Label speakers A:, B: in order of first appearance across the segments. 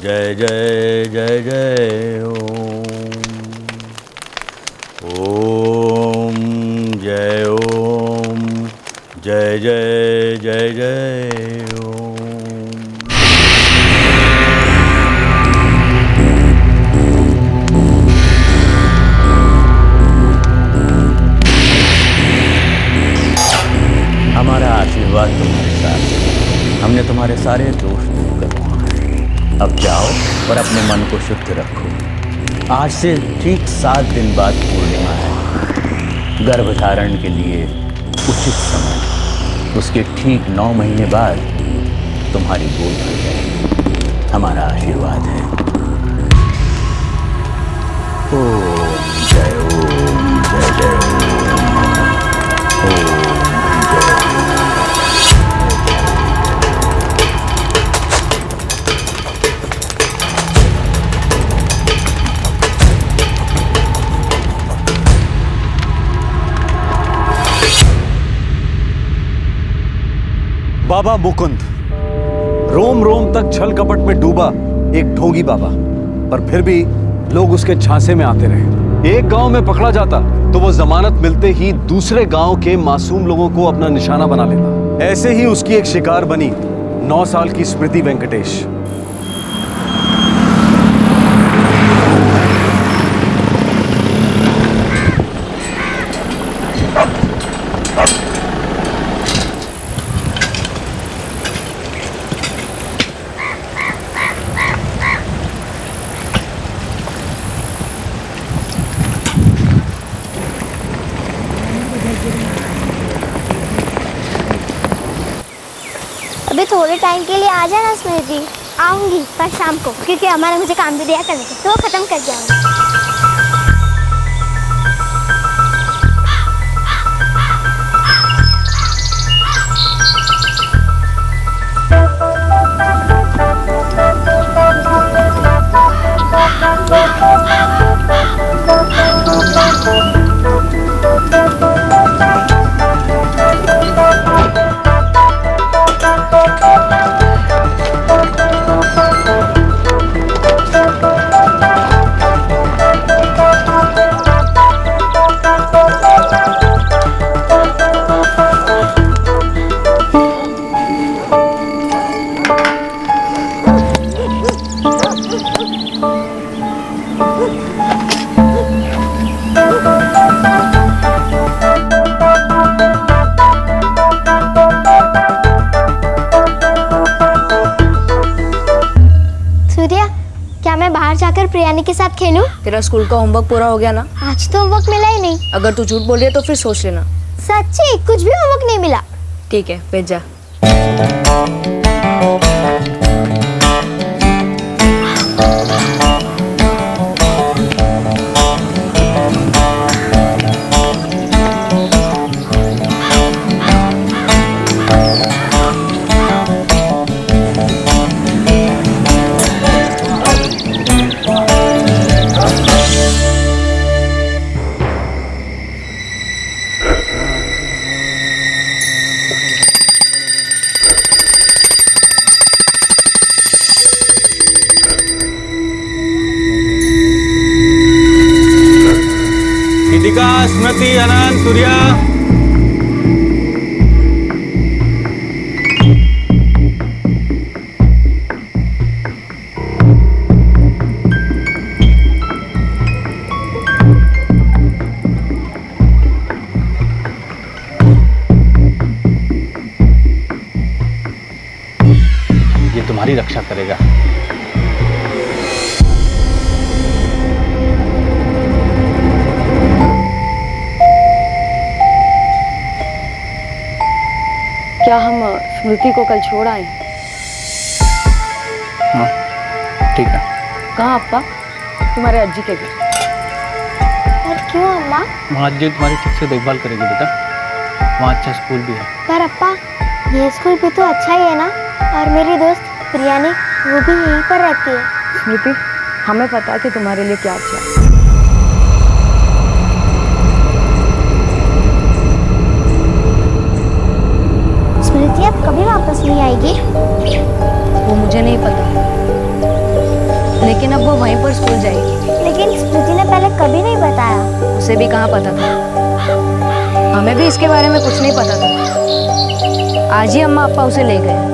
A: जय जय जय जय ओम। ओम जय ओम जय जय जय जय ओम। हमारा आशीर्वाद तुम्हारे साथ है। हमने तुम्हारे सारे दोष दूर कर दिए। अब जाओ और अपने मन को शुद्ध रखो। आज से ठीक 7 दिन बाद पूर्णिमा है। गर्भधारण के लिए उचित समय, उसके ठीक 9 महीने बाद तुम्हारी गोद भर जाएगी। हमारा आशीर्वाद है। ओम जय ओम जय जय ओम।
B: बाबा मुकुंद, रोम रोम तक छल कपट में डूबा एक ढोंगी बाबा, पर फिर भी लोग उसके झांसे में आते रहे। एक गांव में पकड़ा जाता तो वो जमानत मिलते ही दूसरे गांव के मासूम लोगों को अपना निशाना बना लेता। ऐसे ही उसकी एक शिकार बनी 9 साल की स्मृति वेंकटेश।
C: अभी थोड़े टाइम के लिए आ जाना स्मृति। आऊंगी पर शाम को, क्योंकि हमारा मुझे काम भी दिया करने को, तो वो खत्म कर जाऊंगी। जाकर प्रियानी के साथ खेलूं?
D: तेरा स्कूल का होमवर्क पूरा हो गया ना?
C: आज तो होमवर्क मिला ही नहीं।
D: अगर तू झूठ बोल रही है तो फिर सोच लेना।
C: सच्ची कुछ भी होमवर्क नहीं मिला।
D: ठीक है, भेज जा।
B: स्मृति अनंत सूर्या। ये तुम्हारी रक्षा करेगा।
D: क्या हम स्मृति को कल छोड़ आए?
E: हाँ ठीक है।
D: कहाँ अप्पा? तुम्हारे अज्जी के घर।
C: पर क्यों अम्मा?
E: वहाँ अज्जी तुम्हारी ठीक से देखभाल करेगी बेटा। वहाँ अच्छा स्कूल भी है।
C: पर अप्पा ये स्कूल भी तो अच्छा ही है ना। और मेरी दोस्त प्रियानी वो भी यहीं पर रहती है।
D: स्मृति, हमें पता है कि तुम्हारे लिए क्या अच्छा है।
C: स्मृति अब कभी वापस नहीं आएगी?
D: वो मुझे नहीं पता। लेकिन अब वो वहीं पर स्कूल जाएगी।
C: लेकिन स्मृति ने पहले कभी नहीं बताया।
D: उसे भी कहाँ पता था, हमें भी इसके बारे में कुछ नहीं पता था। आज ही अम्मा अप्पा उसे ले गए।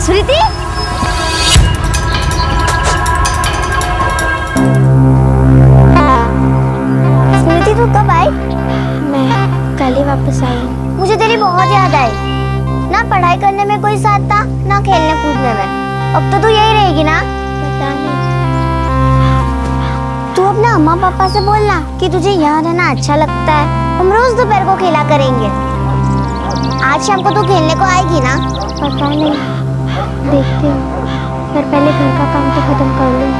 C: स्मृति, स्मृति तू कब आई? मैं कल ही वापस आई। मुझे तेरी बहुत याद आई। ना पढ़ाई करने में कोई साथ था, ना खेलने कूदने में। अब तो तू यही रहेगी ना? पता नहीं। तू अपने अम्मा पापा से बोलना कि तुझे यहाँ रहना अच्छा लगता है। हम रोज दोपहर को खेला करेंगे। आज शाम को तू खेलने को आएगी ना? पता नहीं, देखती हूँ। पर पहले घर का काम तो खत्म कर लूँ।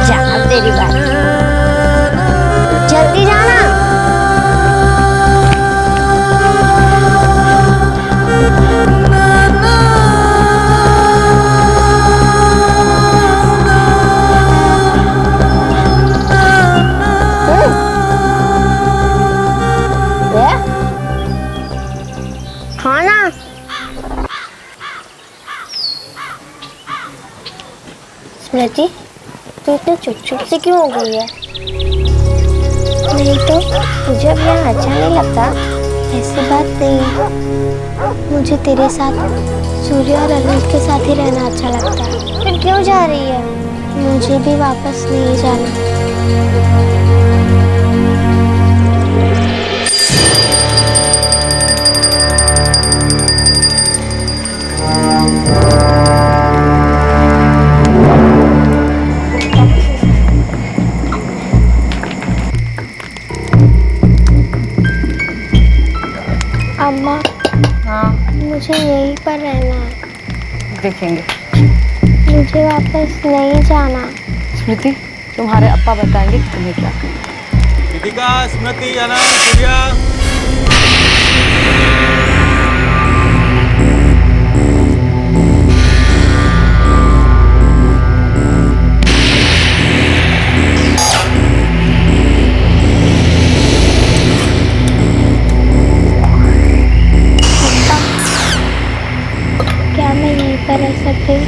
C: जा तेरी बात, जल्दी जाना। खाना स्मृति, तू इतनी चुप चुप से क्यों हो गई है? नहीं तो तुझे अब यहाँ अच्छा नहीं लगता? ऐसी बात नहीं, मुझे तेरे साथ सूर्य और अनंत के साथ ही रहना अच्छा लगता है। फिर क्यों जा रही है? मुझे भी वापस नहीं जाना। अम्मा,
D: हाँ
C: मुझे यहीं पर रहना है।
D: देखेंगे।
C: मुझे वापस नहीं जाना।
D: स्मृति, तुम्हारे अप्पा बताएंगे कि तुम्हें क्या करना।
B: कृतिका, स्मृति, अनंत, सूर्या।
C: क्या मैं यहीं पर रह सकती हूँ?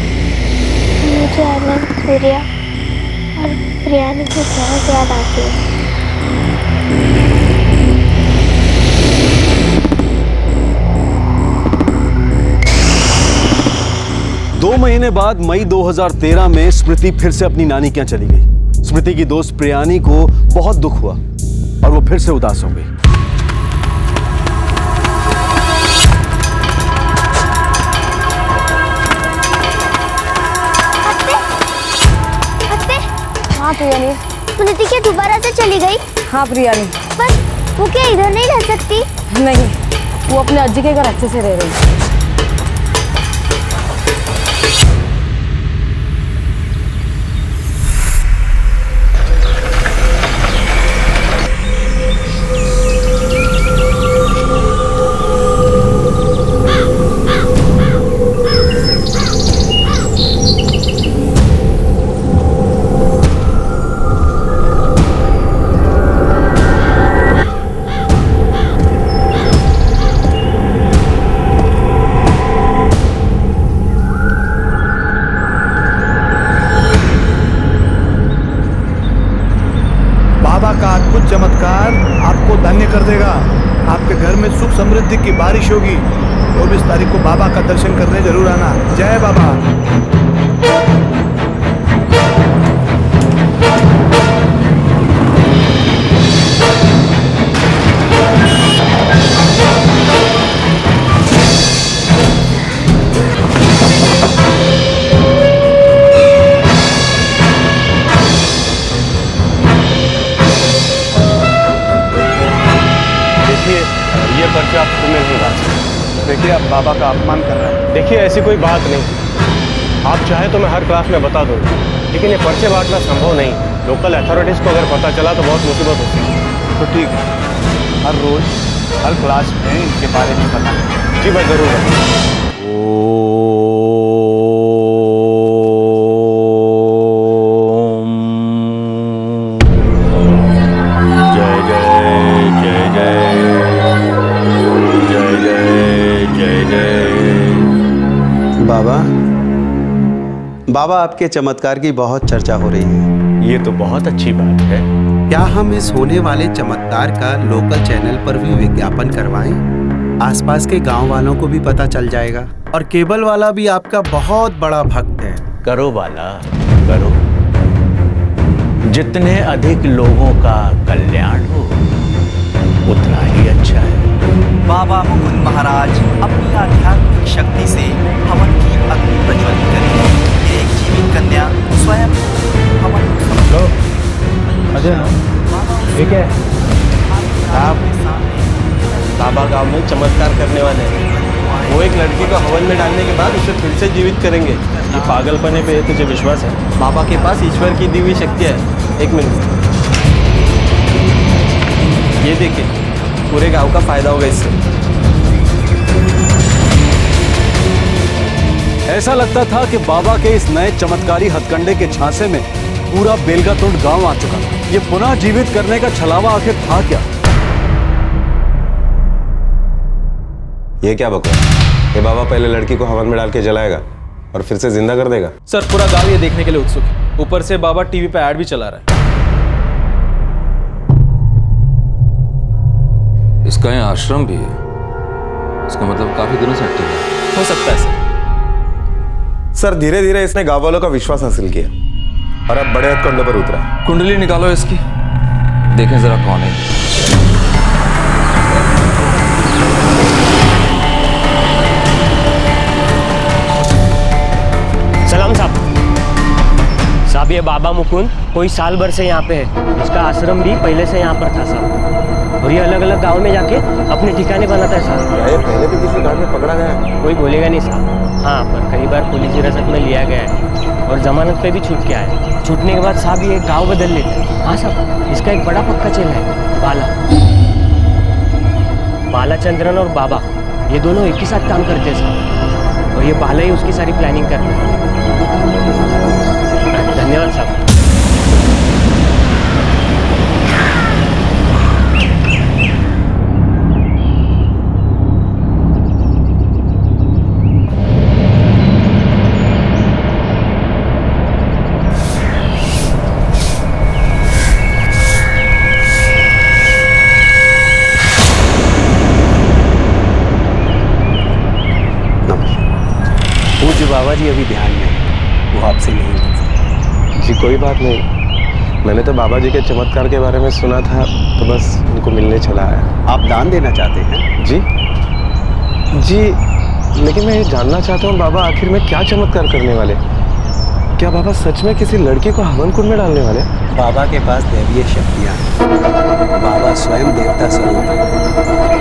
C: मुझे अनंत, सूर्या और प्रियानी की बहुत याद आती है।
B: 2 महीने बाद मई 2013 में स्मृति फिर से अपनी नानी के यहाँ चली गई। स्मृति की दोस्त प्रियानी को बहुत दुख हुआ और वो फिर से उदास हो गई।
D: हाँ प्रियानी।
C: स्मृति क्या दोबारा से चली गई?
D: हाँ प्रियानी।
C: पर वो क्या इधर नहीं रह सकती?
D: नहीं, वो अपने अज्जी के घर अच्छे से रह रही है।
F: अद्भुत चमत्कार आपको धन्य कर देगा। आपके घर में सुख समृद्धि की बारिश होगी। 24 तारीख को बाबा का दर्शन करने जरूर आना। जय बाबा।
G: ये पर्चा आप तुम्हें नहीं बात।
F: देखिए आप बाबा का अपमान कर रहे हैं।
G: देखिए ऐसी कोई बात नहीं, आप चाहे तो मैं हर क्लास में बता दूंगा, लेकिन ये पर्चे बांटना संभव नहीं। लोकल अथॉरिटीज़ को अगर पता चला तो बहुत मुसीबत होती है।
F: तो ठीक है, हर रोज हर क्लास में इनके बारे में बताएं।
G: जी मैं ज़रूर बताऊंगा।
A: जय जय जय जय जय जय जय जय।
H: बाबा बाबा आपके चमत्कार की बहुत चर्चा हो रही है।
A: ये तो बहुत अच्छी बात है।
H: क्या हम इस होने वाले चमत्कार का लोकल चैनल पर भी विज्ञापन करवाएं? आसपास के गांव वालों को भी पता चल जाएगा। और केबल वाला भी आपका बहुत बड़ा भक्त है।
A: करो बाला, करो। जितने अधिक लोगों का कल्याण हो उतना ही अच्छा है।
I: बाबा मुकुंद महाराज अपनी आध्यात्मिक शक्ति से हवन की अग्नि प्रज्वलित करें। एक जीवित कन्या स्वयं हवन को
E: अजय ठीक है।
G: आप बाबा गांव में चमत्कार करने वाले हैं। वो एक लड़की को हवन में डालने के बाद उसे फिर से जीवित करेंगे। ये पागलपने पे तुझे विश्वास है? बाबा के पास ईश्वर की दी हुई शक्ति है। एक मिनट, ये देखिए, पूरे गांव का फायदा होगा इससे।
B: ऐसा लगता था कि बाबा के इस नए चमत्कारी हथकंडे के झांसे में पूरा बेलगातुंड गांव आ चुका था। ये पुनः जीवित करने का छलावा आखिर था क्या?
J: ये क्या बकवास? ये बाबा पहले लड़की को हवन में डाल के जलाएगा और फिर से जिंदा कर देगा।
E: सर पूरा गांव ये देखने के लिए उत्सुक है। ऊपर से बाबा टीवी पे ऐड भी चला रहा है।
K: इसका यहाँ आश्रम भी है। इसका मतलब काफी दिनों से एक्टिव है।
E: हो सकता है सर।
J: सर धीरे धीरे इसने गांव वालों का विश्वास हासिल किया और अब बड़े हथकंडों पर उतरा।
K: कुंडली निकालो इसकी, देखें जरा कौन है।
L: सलाम साहब, ये बाबा मुकुंद कोई साल भर से यहाँ पे है। इसका आश्रम भी पहले से यहाँ पर था साहब, और ये अलग अलग गांव में जाके अपने ठिकाने बनाता है साहब।
J: क्या ये पहले भी किसी गांव में पकड़ा गया?
L: कोई बोलेगा नहीं साहब। हाँ, पर कई बार पुलिस हिरासत में लिया गया है और जमानत पे भी छूट के आया है। छूटने के बाद साहब ये गाँव बदल लेते हैं। हाँ साहब, इसका एक बड़ा पक्का चेला है, बालाचंद्रन और बाबा, ये दोनों एक ही साथ काम करते हैं साहब, और ये बाला ही उसकी सारी प्लानिंग करता है। धन्यवाद साहब।
H: पूज्य बाबा जी अभी ध्यान में है, वो आपसे नहीं मिल सकते।
J: जी कोई बात नहीं, मैंने तो बाबा जी के चमत्कार के बारे में सुना था, तो बस उनको मिलने चला आया।
H: आप दान देना चाहते हैं?
J: जी जी, लेकिन मैं ये जानना चाहता हूँ बाबा आखिर में क्या चमत्कार करने वाले? क्या बाबा सच में किसी लड़की को हवन कुंड में डालने वाले?
H: बाबा के पास दैवीय शक्तियाँ हैं। बाबा स्वयं देवता स्वरूप है।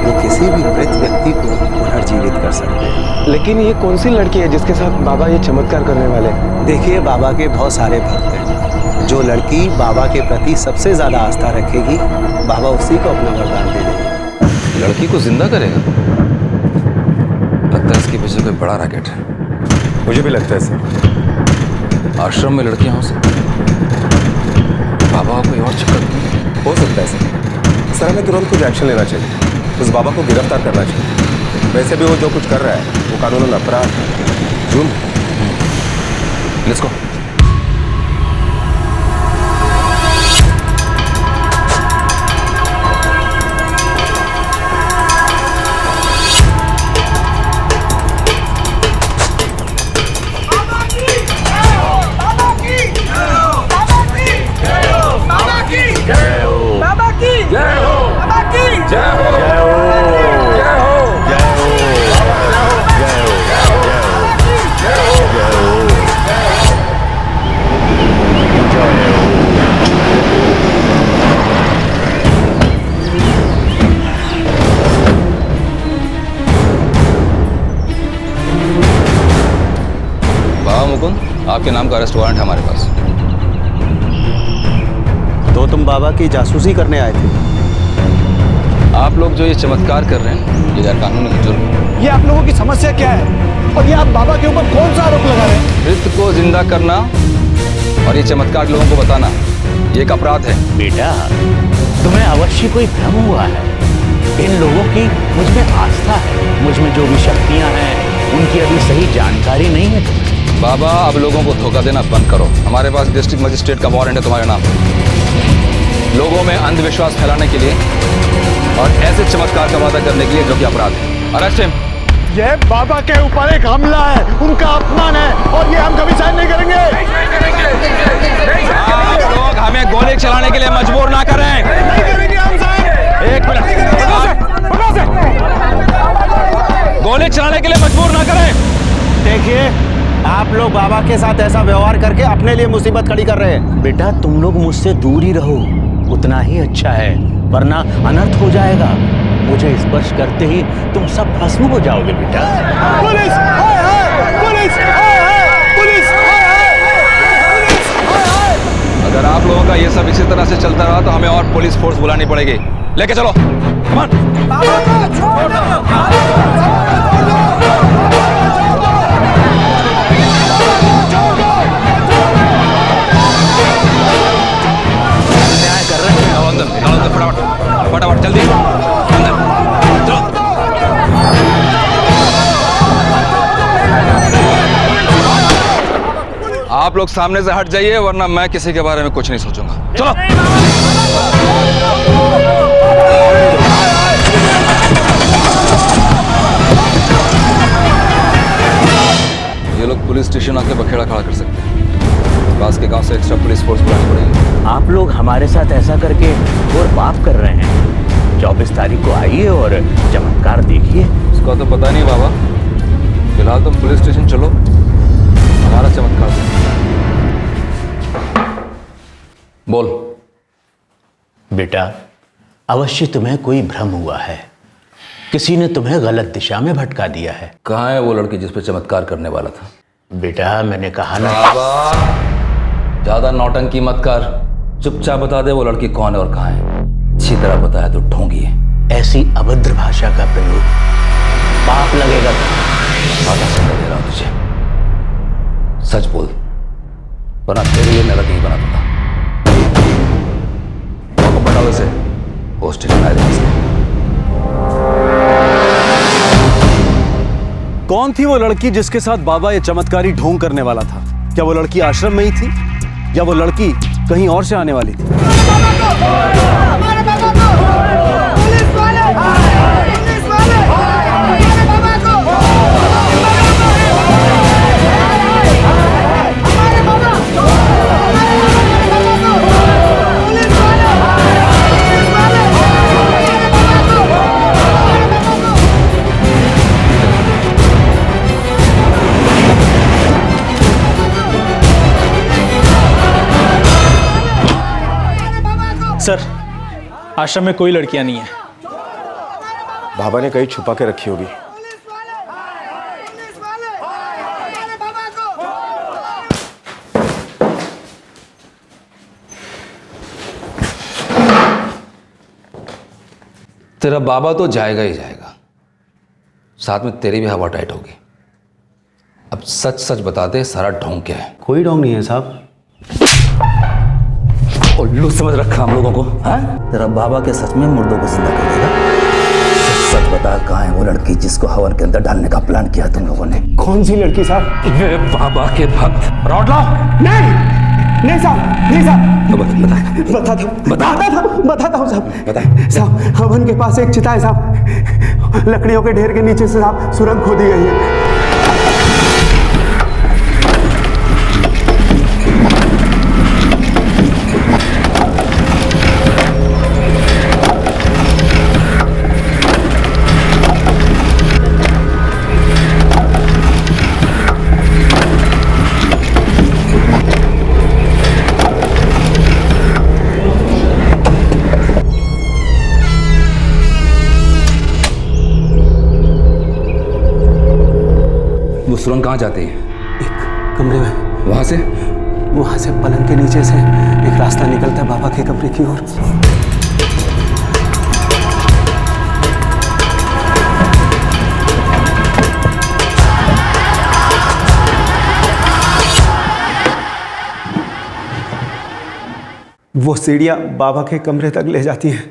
H: वो किसी भी मृत व्यक्ति को पुनर्जीवित कर सकते हैं।
J: लेकिन ये कौन सी लड़की है जिसके साथ बाबा ये चमत्कार करने वाले?
H: देखिए, बाबा के बहुत सारे भक्त हैं। जो लड़की बाबा के प्रति सबसे ज्यादा आस्था रखेगी, बाबा उसी को अपना वरदान दे देंगे।
K: लड़की को जिंदा करेगा? लगता है इसके पीछे कोई बड़ा रैकेट है।
J: मुझे भी लगता है सर।
K: आश्रम में लड़कियां हो सकती हैं, बाबा कोई और चक्कर नहीं
J: हो सकता है सर। हमें तुरंत कुछ एक्शन लेना चाहिए। उस बाबा को गिरफ्तार करना चाहिए। वैसे भी वो जो कुछ कर रहा है वो कानूनन अपराध है, जुर्म।
K: Let's go. आपके नाम का अरेस्ट वारंट है हमारे पास।
H: तो तुम बाबा की जासूसी करने आए थे?
K: आप लोग जो ये चमत्कार कर रहे हैं ये गैर कानूनी है, जुर्म है।
F: ये आप लोगों की समस्या क्या है और ये आप बाबा के ऊपर कौन सा आरोप लगा रहे हैं?
K: मृत को जिंदा करना और ये चमत्कार लोगों को बताना ये एक अपराध है।
A: बेटा, तुम्हें अवश्य कोई भ्रम हुआ है। इन लोगों की मुझ में आस्था है, मुझ में जो भी शक्तियां हैं उनकी अभी सही जानकारी नहीं है तुम्हें।
K: बाबा, अब लोगों को धोखा देना बंद करो। हमारे पास डिस्ट्रिक्ट मजिस्ट्रेट का वारंट है तुम्हारे नाम। लोगों में अंधविश्वास फैलाने के लिए और ऐसे चमत्कार का वादा करने के लिए जो कि अपराध है। Arrest him.
F: ये बाबा के ऊपर एक हमला है, उनका अपमान है और ये हम कभी सहन नहीं करेंगे।
K: आप लोग हमें गोली चलाने के लिए मजबूर ना करें।
F: नहीं करेंगे हम साहब।
K: एक मिनट, गोली चलाने के लिए मजबूर ना करें।
H: देखिए, आप लोग बाबा के साथ ऐसा व्यवहार करके अपने लिए मुसीबत खड़ी कर रहे हैं।
A: बेटा, तुम लोग मुझसे दूर ही रहो, उतना ही अच्छा है, वरना अनर्थ हो जाएगा। मुझे स्पर्श करते ही तुम सब भस्म हो जाओगे बेटा।
F: पुलिस! हाय हाय! पुलिस! हाय हाय! पुलिस! हाय हाय! पुलिस! हाय हाय!
K: अगर आप लोगों का ये सब इसी तरह से चलता रहा तो हमें और पुलिस फोर्स बुलानी पड़ेगी। लेके चलो। Come on.
F: बाबा को छोड़ दो!
K: फटाफट जल्दी अंदर चलो। आप लोग सामने से हट जाइए वरना मैं किसी के बारे में कुछ नहीं सोचूंगा। चलो। ये लोग पुलिस स्टेशन आके बखेड़ा खड़ा कर सकते हैं। पास के गांव से एक्स्ट्रा पुलिस फोर्स बुलानी पड़ेगी।
A: आप लोग हमारे साथ ऐसा करके और पाप कर रहे हैं। 24 तारीख को आइए और चमत्कार देखिए।
K: उसका तो पता नहीं बाबा, फिलहाल तुम पुलिस स्टेशन चलो, हमारा चमत्कार देखो। बोल।
A: बेटा, अवश्य तुम्हें कोई भ्रम हुआ है, किसी ने तुम्हें गलत दिशा में भटका दिया है।
K: कहाँ है वो लड़की जिस पे चमत्कार करने वाला था?
A: बेटा, मैंने कहा ना।
K: बाबा, ज्यादा नौटंकी मत कर, चुपचाप बता दे वो लड़की कौन है और कहाँ है। अच्छी तरह बताया तो ढोंगी है।
A: ऐसी अभद्र भाषा का प्रयोग पाप लगेगा।
K: दे रहा हूं तुझे, सच बोल वरना तेरे लिए नरक नहीं बना दूंगा। पकड़ो इसे, वो स्टेशन आए थे।
B: कौन थी वो लड़की जिसके साथ बाबा ये चमत्कारी ढोंग करने वाला था? क्या वो लड़की आश्रम में ही थी या वो लड़की कहीं और से आने वाली थी?
E: सर, आश्रम में कोई लड़कियां नहीं है।
J: बाबा ने कहीं छुपा के रखी होगी।
K: तेरा बाबा तो जाएगा ही जाएगा, साथ में तेरी भी हवा टाइट होगी। अब सच सच बता दे, सारा ढोंग क्या है?
H: कोई ढोंग नहीं है साहब।
K: उल्लू समझ रखा हम लोगों को, हाँ? तेरा बाबा के सच में मुर्दों को जिंदा कर देगा? सच सच बता, कहाँ है वो लड़की जिसको हवन के अंदर डालने का प्लान किया तुम लोगों ने?
H: कौन सी लड़की साहब?
K: ये बाबा के भक्त। रॉड लाओ।
H: नहीं साहब, नहीं साहब। बताता हूँ साहब। हवन के पास एक चिता है साहब, लकड़ियों के ढेर के नीचे से साहब सुरंग खोदी गई है।
K: वो सुरंग कहाँ जाती है?
H: एक कमरे में वहां से पलंग के नीचे से एक रास्ता निकलता है बाबा के कमरे की ओर। वो सीढ़ियां बाबा के कमरे तक ले जाती हैं।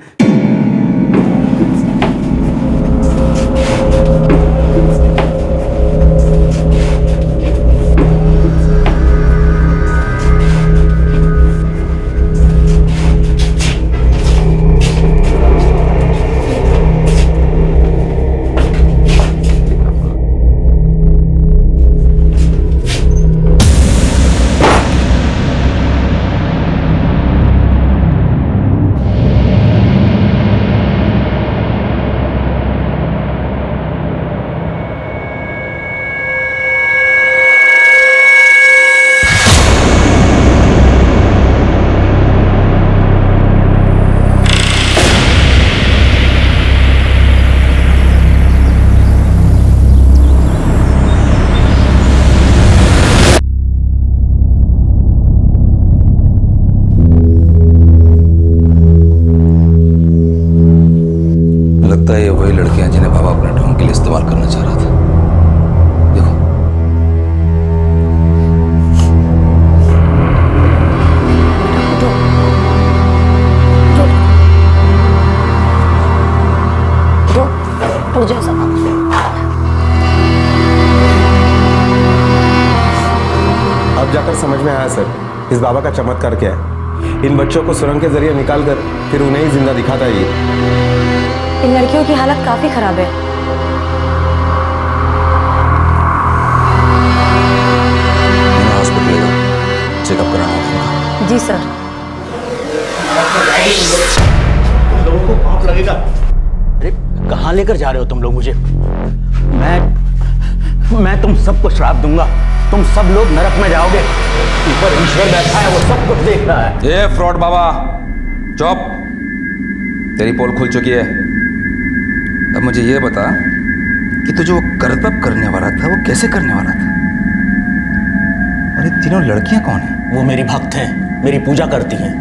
K: लगता है ये वही लड़कियां जिन्हें बाबा अपने ढोंग के लिए इस्तेमाल करना चाह रहा था। देखो,
C: उठ जाओ सब।
J: अब जाकर समझ में आया सर, इस बाबा का चमत्कार क्या है। इन बच्चों को सुरंग के जरिए निकालकर फिर उन्हें ही जिंदा दिखाता है ये।
D: इन लड़कियों की हालत काफी खराब है।
K: मैंने हॉस्पिटल लेगा, चेकअप कराना होगा।
D: जी सर।
A: लोगों को पाप लगेगा। अरे कहाँ लेकर जा रहे हो तुम लोग मुझे? मैं तुम सबको श्राप दूंगा, तुम सब लोग नरक में जाओगे। ऊपर ईश्वर बैठा है, वो सब कुछ देख रहा है।
K: ये फ्रॉड बाबा, चुप। तेरी पोल खुल चुकी है। अब मुझे ये बता कि तू जो करतब करने वाला था वो कैसे करने वाला था? और ये तीनों लड़कियां कौन हैं?
A: वो मेरी भक्त हैं, मेरी पूजा करती हैं।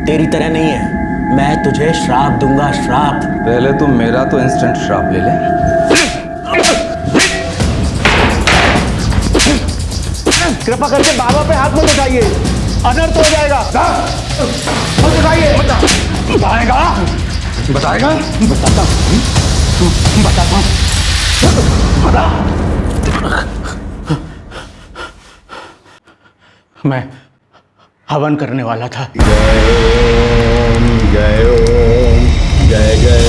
A: तेरी तरह नहीं है। मैं तुझे श्राप दूंगा, श्राप।
K: पहले तू मेरा तो इंस्टेंट श्राप ले ले।
F: कृपा करके बाबा पे हाथ मत उठाइए, अनर्थ हो जाएगा। मत उठाइए। बताएगा?
K: बताएगा?
A: बताता हूँ, बताता हूँ। बता। मैं हवन करने वाला था।
F: जय ओम, जय ओम, जय जय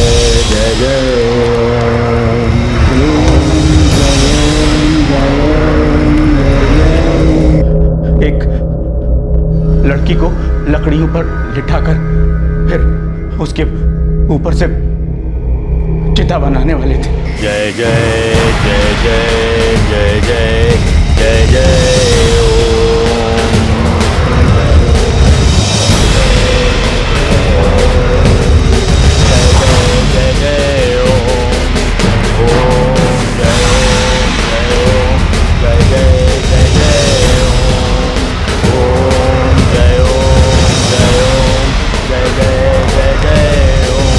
F: जय जय ओम।
A: एक लड़की को लकड़ियों पर लिटाकर फिर उसके ऊपर से चिता बनाने वाले थे।
F: जय जय जय जय जय जय जय जय ओम। जय जय ओम, ओम जय ओम, जय जय जय जय ओम, ओम जय ओम, जय जय जय जय ओम,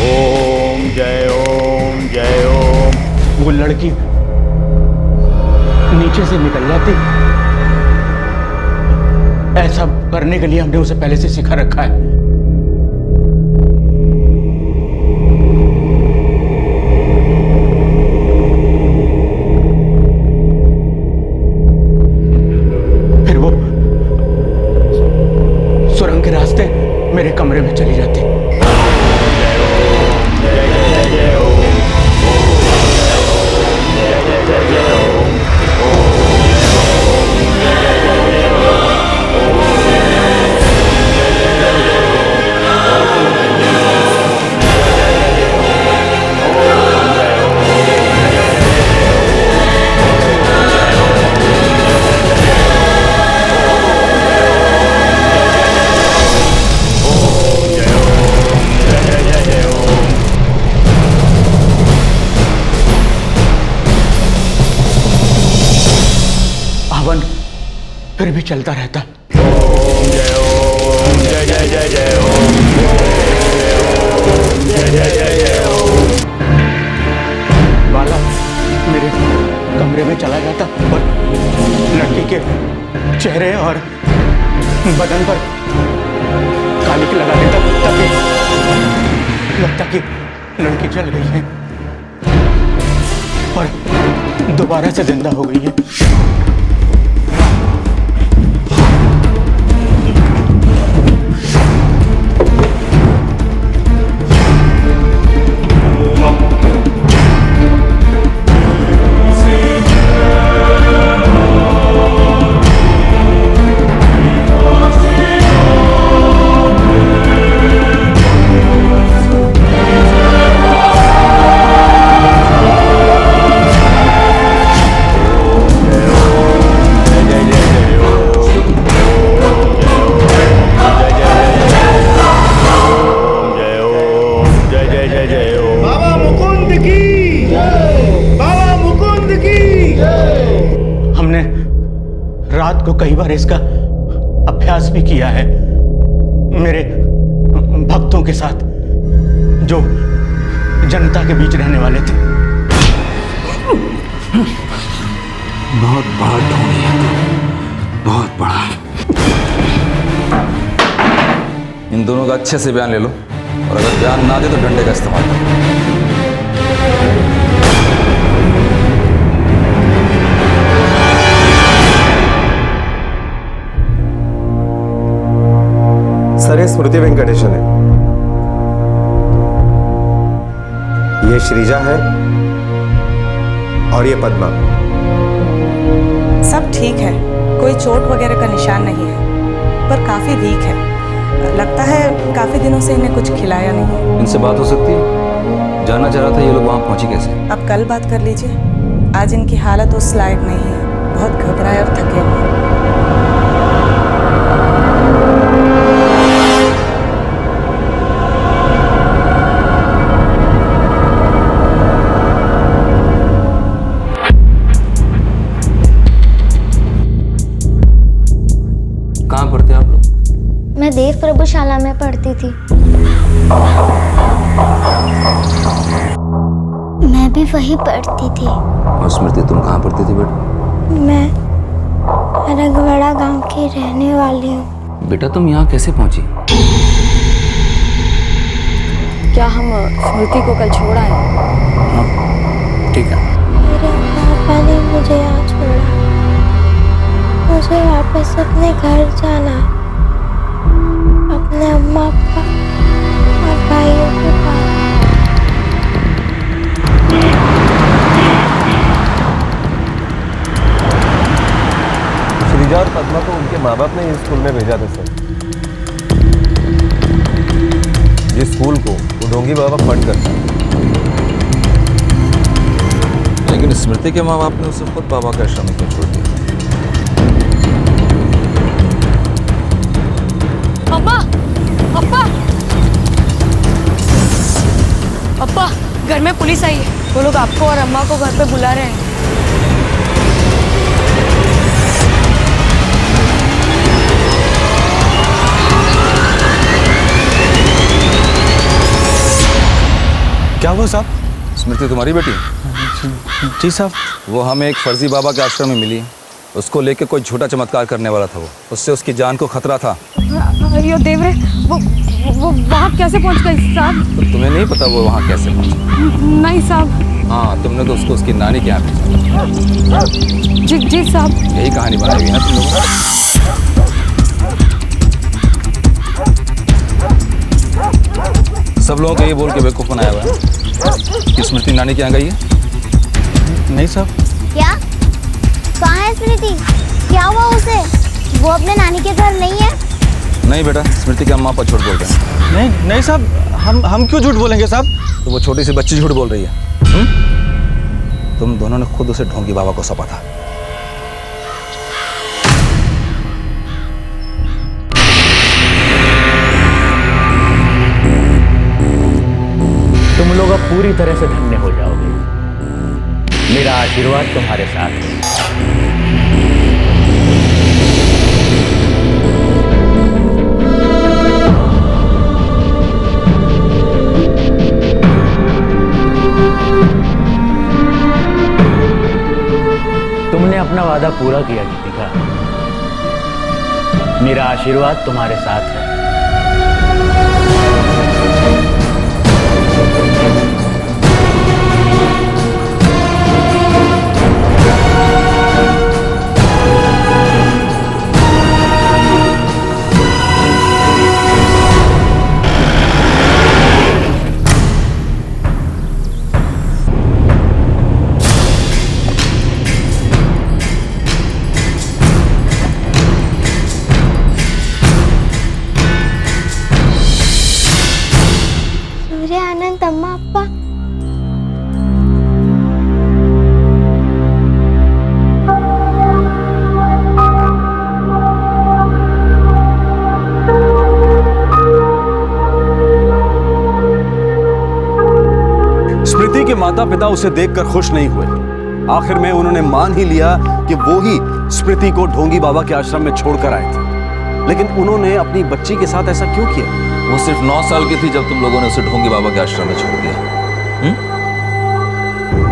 F: ओम जय ओम, जय ओम।
A: वो लड़की नीचे से निकल जाती। ऐसा करने के लिए हमने उसे पहले से सिखा रखा है। फिर वो सुरंग के रास्ते मेरे कमरे में चली जाती। फिर भी चलता रहता।
G: जय जय जय जय ओम, जय जय जय जय ओम।
A: बाला मेरे कमरे में चला जाता और लड़की के चेहरे और बदन पर कालिक लगा देता ताकि लगता कि लड़की जल गई है और दोबारा से जिंदा हो गई है। रात को कई बार इसका अभ्यास भी किया है मेरे भक्तों के साथ जो जनता के बीच रहने वाले थे।
K: बहुत बड़ा ढोंगी है तू, बहुत बड़ा। इन दोनों का अच्छे से बयान ले लो और अगर बयान ना दे तो डंडे का इस्तेमाल करो।
J: सर ये स्मृति वेंकटेशन है, ये श्रीजा है और ये पद्मा।
M: सब ठीक है, कोई चोट वगैरह का निशान नहीं है, पर काफी वीक है। लगता है काफी दिनों से इन्हें कुछ खिलाया नहीं है।
K: इनसे बात हो सकती है? जानना चाह रहा था ये लोग वहां पहुंचे कैसे।
M: अब कल बात कर लीजिए, आज इनकी हालत उस लायक नहीं है, बहुत घबराए और थके हुए।
K: कहाँ पढ़ते आप लोग?
C: मैं देव प्रभुशाला में पढ़ती थी। मैं भी वहीं पढ़ती थी।
K: और स्मृति तुम कहाँ पढ़ती थी बेटा?
C: मैं रगवाड़ा गांव की रहने वाली हूँ।
K: बेटा तुम यहाँ कैसे पहुँची?
D: क्या हम स्मृति को कल छोड़ आए?
K: ठीक है।
C: मेरे पापा ने मुझे यहाँ छोड़ा, मुझे वापस अपने घर जाना, अपने अम्मा पापा और भाइयों के पास।
J: श्रीजा और पद्मा को उनके माँ बाप ने इस स्कूल में भेजा था सर। जिस स्कूल को वो ढोंगी बाबा फंड करता है।
K: लेकिन स्मृति के माँ बाप ने उसे खुद बाबा के आश्रम में क्यों छोड़ दिया?
D: पापा, पापा, पापा, घर में पुलिस आई है। वो लोग आपको और अम्मा को घर पे बुला रहे हैं।
B: क्या हुआ साहब?
K: स्मृति तुम्हारी बेटी?
B: जी साहब।
K: वो हमें एक फर्जी बाबा के आश्रम में मिली। उसको लेके कोई झूठा चमत्कार करने वाला था। वो उससे उसकी जान को खतरा था।
D: यो देवरे, वो वहाँ कैसे पहुँच गई साहब?
K: तो तुम्हें नहीं पता वो वहाँ कैसे पहुँची?
D: नहीं साहब।
K: हाँ, तुमने तो उसको उसकी नानी के यहाँ भेजा।
D: जी साहब।
K: यही कहानी बनाई हुई है तुम लोगों ने। सब लोगों को ये बोल के बेवकूफ़ बनाया हुआ है कि स्मृति नानी के यहाँ गई है।
B: नहीं साहब।
C: क्या? कहाँ है स्मृति? क्या हुआ उसे? वो अपने नानी के घर नहीं है?
K: नहीं बेटा, स्मृति के अम्मा पर झूठ बोल रहे हैं।
B: नहीं नहीं साहब, हम क्यों झूठ बोलेंगे साहब?
K: तो वो छोटी सी बच्ची झूठ बोल रही है। तुम दोनों ने खुद उसे ढोंगी बाबा को सौंपा था।
A: तुम लोग अब पूरी तरह से धन्य हो जाओगे। मेरा आशीर्वाद तुम्हारे साथ है। तुमने अपना वादा पूरा किया गीतिका। मेरा आशीर्वाद तुम्हारे साथ है।
C: सूर्य आनंद अम्मा अप्पा।
B: स्मृति के माता पिता उसे देखकर खुश नहीं हुए। आखिर में उन्होंने मान ही लिया कि वो ही स्मृति को ढोंगी बाबा के आश्रम में छोड़कर आए थे। लेकिन उन्होंने अपनी बच्ची के साथ ऐसा क्यों किया?
K: वो सिर्फ 9 साल की थी जब तुम लोगों ने उसे ढोंगी बाबा के आश्रम में छोड़ दिया।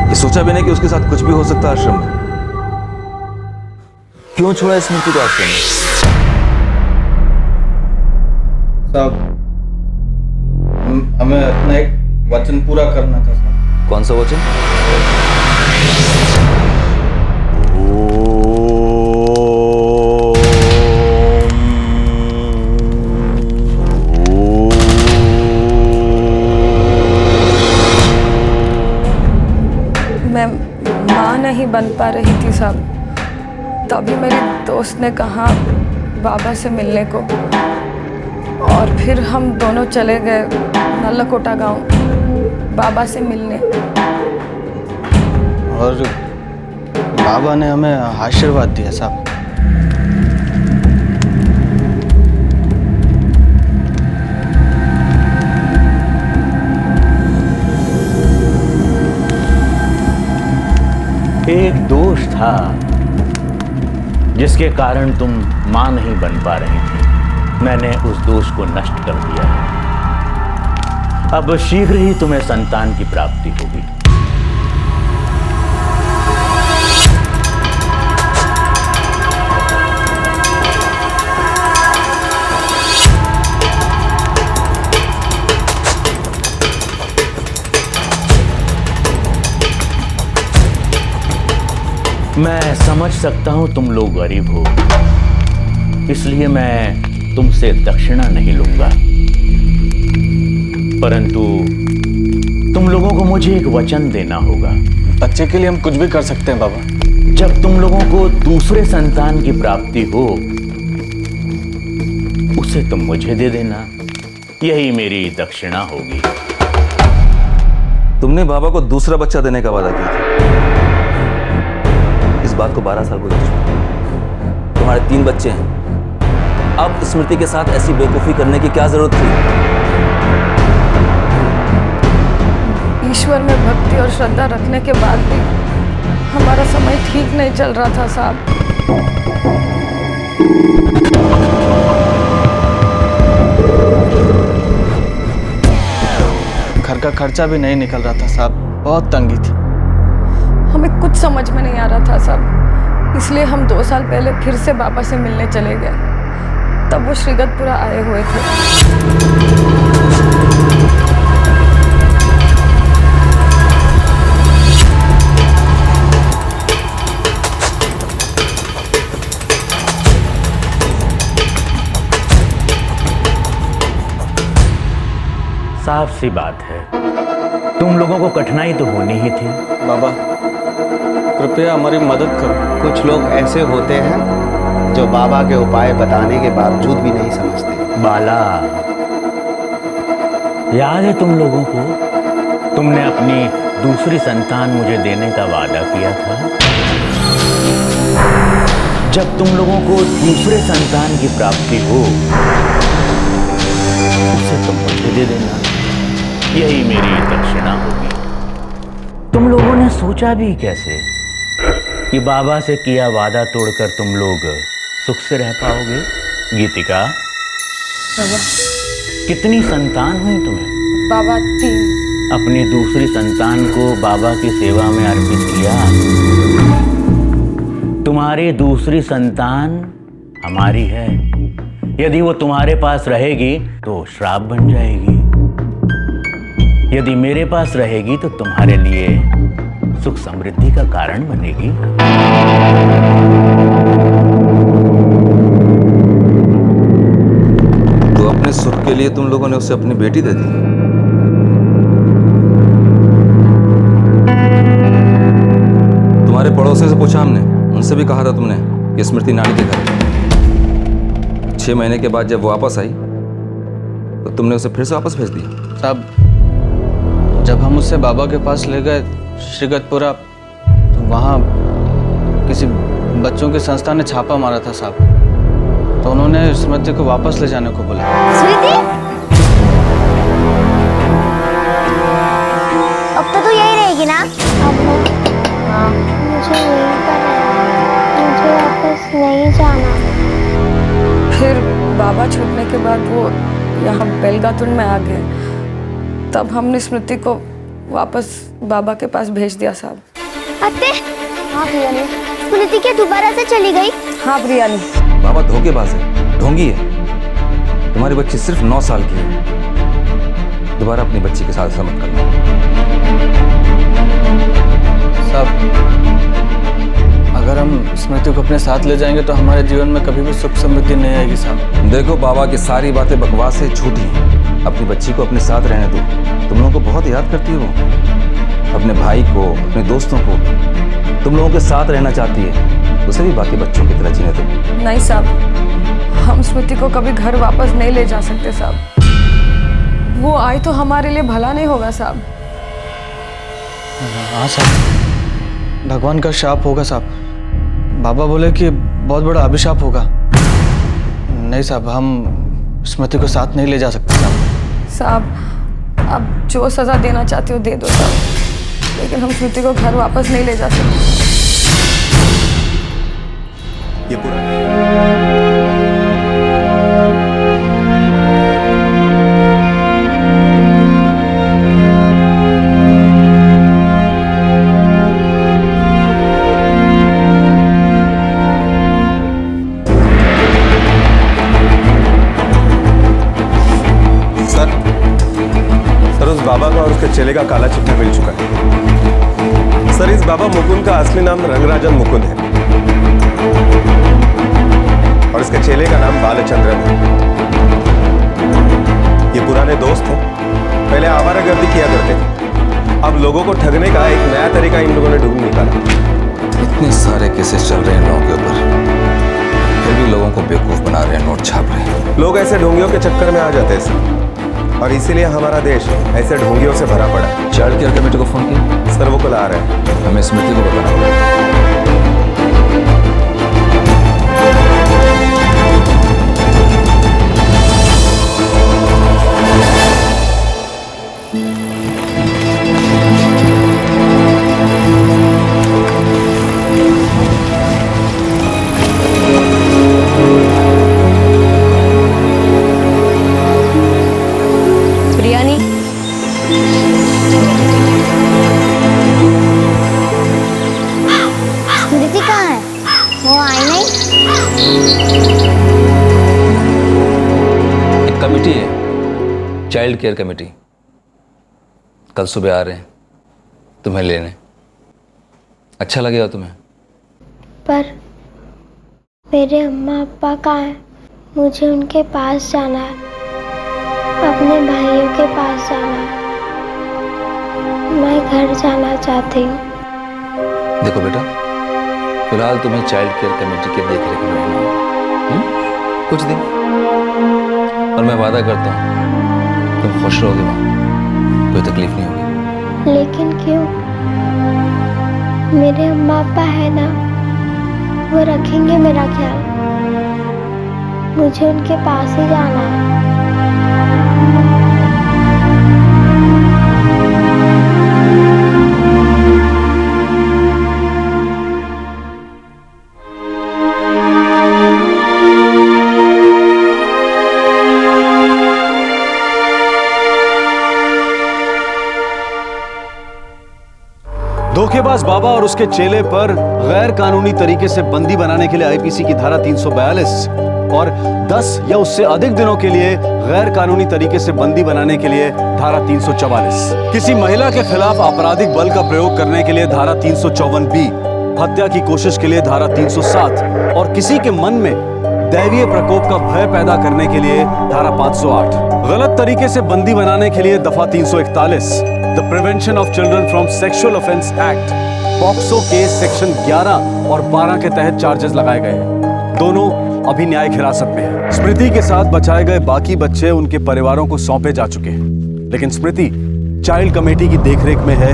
K: ये सोचा भी नहीं कि उसके साथ कुछ भी हो सकता है आश्रम में। क्यों छोड़ा स्मृति को आश्रम में?
E: साहब, हमें अपना एक वचन पूरा करना था साहब।
K: कौन सा वचन?
M: मैं माँ नहीं बन पा रही थी साहब, तभी मेरी दोस्त ने कहा बाबा से मिलने को, और फिर हम दोनों चले गए नल्लाकोटा गांव बाबा से मिलने।
E: और बाबा ने हमें आशीर्वाद दिया साहब।
A: एक दोष था जिसके कारण तुम मां नहीं बन पा रही थी। मैंने उस दोष को नष्ट कर दिया है। अब शीघ्र ही तुम्हें संतान की प्राप्ति होगी। मैं समझ सकता हूं तुम लोग गरीब हो, इसलिए मैं तुमसे दक्षिणा नहीं लूंगा, परंतु तुम लोगों को मुझे एक वचन देना होगा।
E: बच्चे के लिए हम कुछ भी कर सकते हैं बाबा।
A: जब तुम लोगों को दूसरे संतान की प्राप्ति हो, उसे तुम मुझे दे देना। यही मेरी दक्षिणा होगी।
K: तुमने बाबा को दूसरा बच्चा देने का वादा किया था। इस बात को 12 साल गुजर चुके। तुम्हारे 3 बच्चे हैं। अब स्मृति के साथ ऐसी बेवकूफी करने की क्या जरूरत थी?
M: ईश्वर में भक्ति और श्रद्धा रखने के बाद भी हमारा समय ठीक नहीं चल रहा था साहब।
E: घर का खर्चा भी नहीं निकल रहा था साहब, बहुत तंगी थी।
M: हमें कुछ समझ में नहीं आ रहा था साहब, इसलिए हम 2 साल पहले फिर से बाबा से मिलने चले गए। तब वो श्रीगतपुरा आए हुए थे।
A: साफ सी बात है, तुम लोगों को कठिनाई तो होनी ही थी।
E: बाबा कृपया हमारी मदद करो।
H: कुछ लोग ऐसे होते हैं जो बाबा के उपाय बताने के बावजूद भी नहीं समझते।
A: बाला, याद है तुम लोगों को, तुमने अपनी दूसरी संतान मुझे देने का वादा किया था। जब तुम लोगों को दूसरे संतान की प्राप्ति हो, उसे तुम मुझे दे देना। यही मेरी दक्षिणा होगी। तुम लोगों ने सोचा भी कैसे कि बाबा से किया वादा तोड़कर तुम लोग सुख से रह पाओगे? गीतिका, कितनी संतान हुई तुम्हें?
M: बाबा 3।
A: अपनी दूसरी संतान को बाबा की सेवा में अर्पित किया। तुम्हारी दूसरी संतान हमारी है। यदि वो तुम्हारे पास रहेगी तो श्राप बन जाएगी, यदि मेरे पास रहेगी तो तुम्हारे लिए सुख समृद्धि का कारण बनेगी।
K: तो अपने सुख के लिए तुम लोगों ने उसे अपनी बेटी दे दी। तुम्हारे पड़ोसी से पूछा हमने, उनसे भी कहा था तुमने कि स्मृति नानी के घर। 6 महीने के बाद जब वो वापस आई तो तुमने उसे फिर से वापस भेज दिया।
E: साहब, जब हम उससे बाबा के पास ले गए श्रीगतपुरा, तो वहाँ किसी बच्चों की संस्था ने छापा मारा था साहब, तो उन्होंने स्मृति को वापस ले जाने को बोला।
C: स्मृति, अब तो तू यही रहेगी ना? हाँ, मुझे यही करना है, मुझे वापस नहीं जाना।
M: फिर बाबा छूटने के बाद वो यहाँ बेलगातुन में आ गए, तब हमने स्मृति को वापस बाबा के पास भेज दिया साहब।
C: अत्ते, हाँ प्रियानी, स्मृति क्या दोबारा से चली गई?
M: हाँ प्रियानी।
K: बाबा धोखेबाज है, ढोंगी है। तुम्हारी बच्ची सिर्फ 9 साल की है। दोबारा अपनी बच्ची के साथ ऐसा मत करना।
E: साहब, अगर हम स्मृति को अपने साथ ले जाएंगे तो हमारे जीवन में कभी भी सुख समृद्धि नहीं आएगी साहब।
K: देखो, बाबा की सारी बातें बकवास है, झूठी हैं। अपनी बच्ची को अपने साथ रहने दो। तुम लोगों को बहुत याद करती हो, अपने भाई को, अपने दोस्तों को। तुम लोगों के साथ रहना चाहती है, उसे भी बाकी बच्चों की तरह जीने दो।
M: नहीं साहब, हम स्मृति को कभी घर वापस नहीं ले जा सकते साहब। वो आए तो हमारे लिए भला नहीं होगा साहब।
E: हाँ साहब, भगवान का शाप होगा साहब। बाबा बोले कि बहुत बड़ा अभिशाप होगा। नहीं साहब, हम स्मृति को साथ नहीं ले जा सकते साहब।
M: साहब, अब जो सजा देना चाहते हो दे दो साहब, लेकिन हम स्मृति को घर वापस नहीं ले जा सकते।
J: ये पूरा बाबा का और उसके चेले का काला चिट्ठा मिल चुका है। सर, इस बाबा मुकुंद का असली नाम रंगराजन मुकुंद है और इसके चेले का नाम बालचंद्रन है। ये पुराने दोस्त हैं, पहले आवारागर्दी किया करते थे। अब लोगों को ठगने का एक नया तरीका इन लोगों ने ढूंढ निकाला।
K: इतने सारे केसेस चल रहे हैं लोगों के ऊपर, फिर भी लोगों को बेवकूफ बना रहे हैं, नोट छाप रहे हैं।
J: लोग ऐसे ढोंगियों के चक्कर में आ जाते हैं सर, और इसीलिए हमारा देश ऐसे ढोंगियों से भरा पड़ा।
K: चाइल्ड केयर कमेटी को फोन किया?
J: सर, वो कल आ रहे हैं।
K: हमें स्मृति को बताना होगा।
C: स्मृति कहाँ है? वो आई नहीं?
K: एक कमेटी है, चाइल्ड केयर कमेटी, कल सुबह आ रहे हैं तुम्हें लेने। अच्छा लगेगा तुम्हें?
C: पर मेरे अम्मा अप्पा कहाँ हैं? मुझे उनके पास जाना है, अपने भाइयों के पास जाना है। मैं घर जाना चाहती हूँ।
K: देखो बेटा, फिलहाल तुम्हें चाइल्ड केयर कमेटी के देखरेख में रहना होगा कुछ दिन, और मैं वादा करता हूँ तुम खुश रहोगे वहाँ, कोई तकलीफ नहीं होगी।
C: लेकिन क्यों? मेरे अम्मा अप्पा है ना, वो रखेंगे मेरा ख्याल। मुझे उनके पास ही जाना है।
B: धोखेबाज बाबा और उसके चेले पर गैर कानूनी तरीके से बंदी बनाने के लिए आईपीसी की धारा 342 और 10 या उससे अधिक दिनों के लिए गैर कानूनी तरीके से बंदी बनाने के लिए धारा 344, किसी महिला के खिलाफ आपराधिक बल का प्रयोग करने के लिए धारा 354B, हत्या की कोशिश के लिए धारा 307 और किसी के मन में दैवीय प्रकोप का भय पैदा करने के लिए धारा 508, गलत तरीके से बंदी बनाने के लिए दफा 341, the prevention of children from sexual offence act, POCSO case section 11 और 12 के तहत चार्जेस लगाए गए हैं। दोनों अभी न्यायिक हिरासत में हैं। स्मृति के साथ बचाए गए बाकी बच्चे उनके परिवारों को सौंपे जा चुके हैं, लेकिन स्मृति चाइल्ड कमेटी की देखरेख में है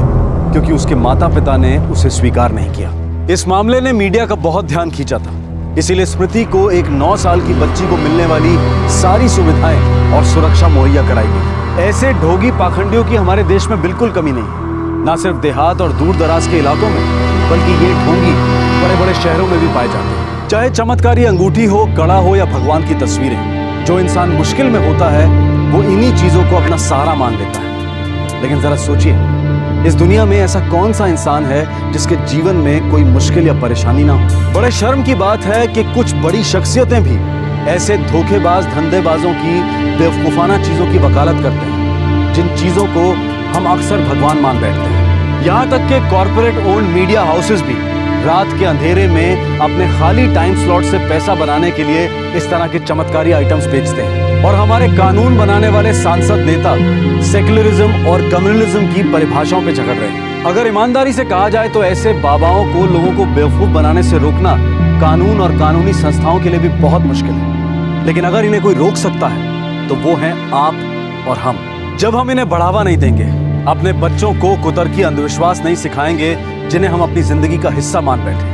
B: क्योंकि उसके माता पिता ने उसे स्वीकार नहीं किया। इस मामले ने मीडिया का बहुत ध्यान खींचा था, इसीलिए स्मृति को एक 9 साल की बच्ची को मिलने वाली सारी सुविधाएं और सुरक्षा मुहैया कराई गई। ऐसे ढोंगी पाखंडियों की हमारे देश में बिल्कुल कमी नहीं है, न सिर्फ देहात और दूर दराज के इलाकों में, बल्कि ये ढोंगी बड़े बड़े शहरों में भी पाए जाते हैं। चाहे चमत्कारी अंगूठी हो, कड़ा हो या भगवान की तस्वीरें, जो इंसान मुश्किल में होता है वो इन्हीं चीजों को अपना सहारा मान लेता है। लेकिन जरा सोचिए, इस दुनिया में ऐसा कौन सा इंसान है जिसके जीवन में कोई मुश्किल या परेशानी ना हो। बड़े शर्म की बात है कि कुछ बड़ी शख्सियतें भी ऐसे धोखेबाज धंधेबाजों की बेवकूफाना चीजों की वकालत करते हैं, जिन चीजों को हम अक्सर भगवान मान बैठते हैं। यहाँ तक के कॉर्पोरेट ओन्ड मीडिया हाउसेस भी रात के अंधेरे में अपने खाली टाइम स्लॉट से पैसा बनाने के लिए इस तरह के चमत्कारी आइटम्स बेचते हैं। और हमारे कानून बनाने वाले सांसद नेता सेक्युलरिज्म और कम्युनलिज्म की परिभाषाओं पे झगड़ रहे हैं। अगर ईमानदारी से कहा जाए तो ऐसे बाबाओं को लोगों को बेवकूफ बनाने से रोकना कानून और कानूनी संस्थाओं के लिए भी बहुत मुश्किल है। लेकिन अगर इन्हें कोई रोक सकता है तो वो हैं आप और हम। जब हम इन्हें बढ़ावा नहीं देंगे, अपने बच्चों को कुतर्की अंधविश्वास नहीं सिखाएंगे जिन्हें हम अपनी जिंदगी का हिस्सा मान बैठे,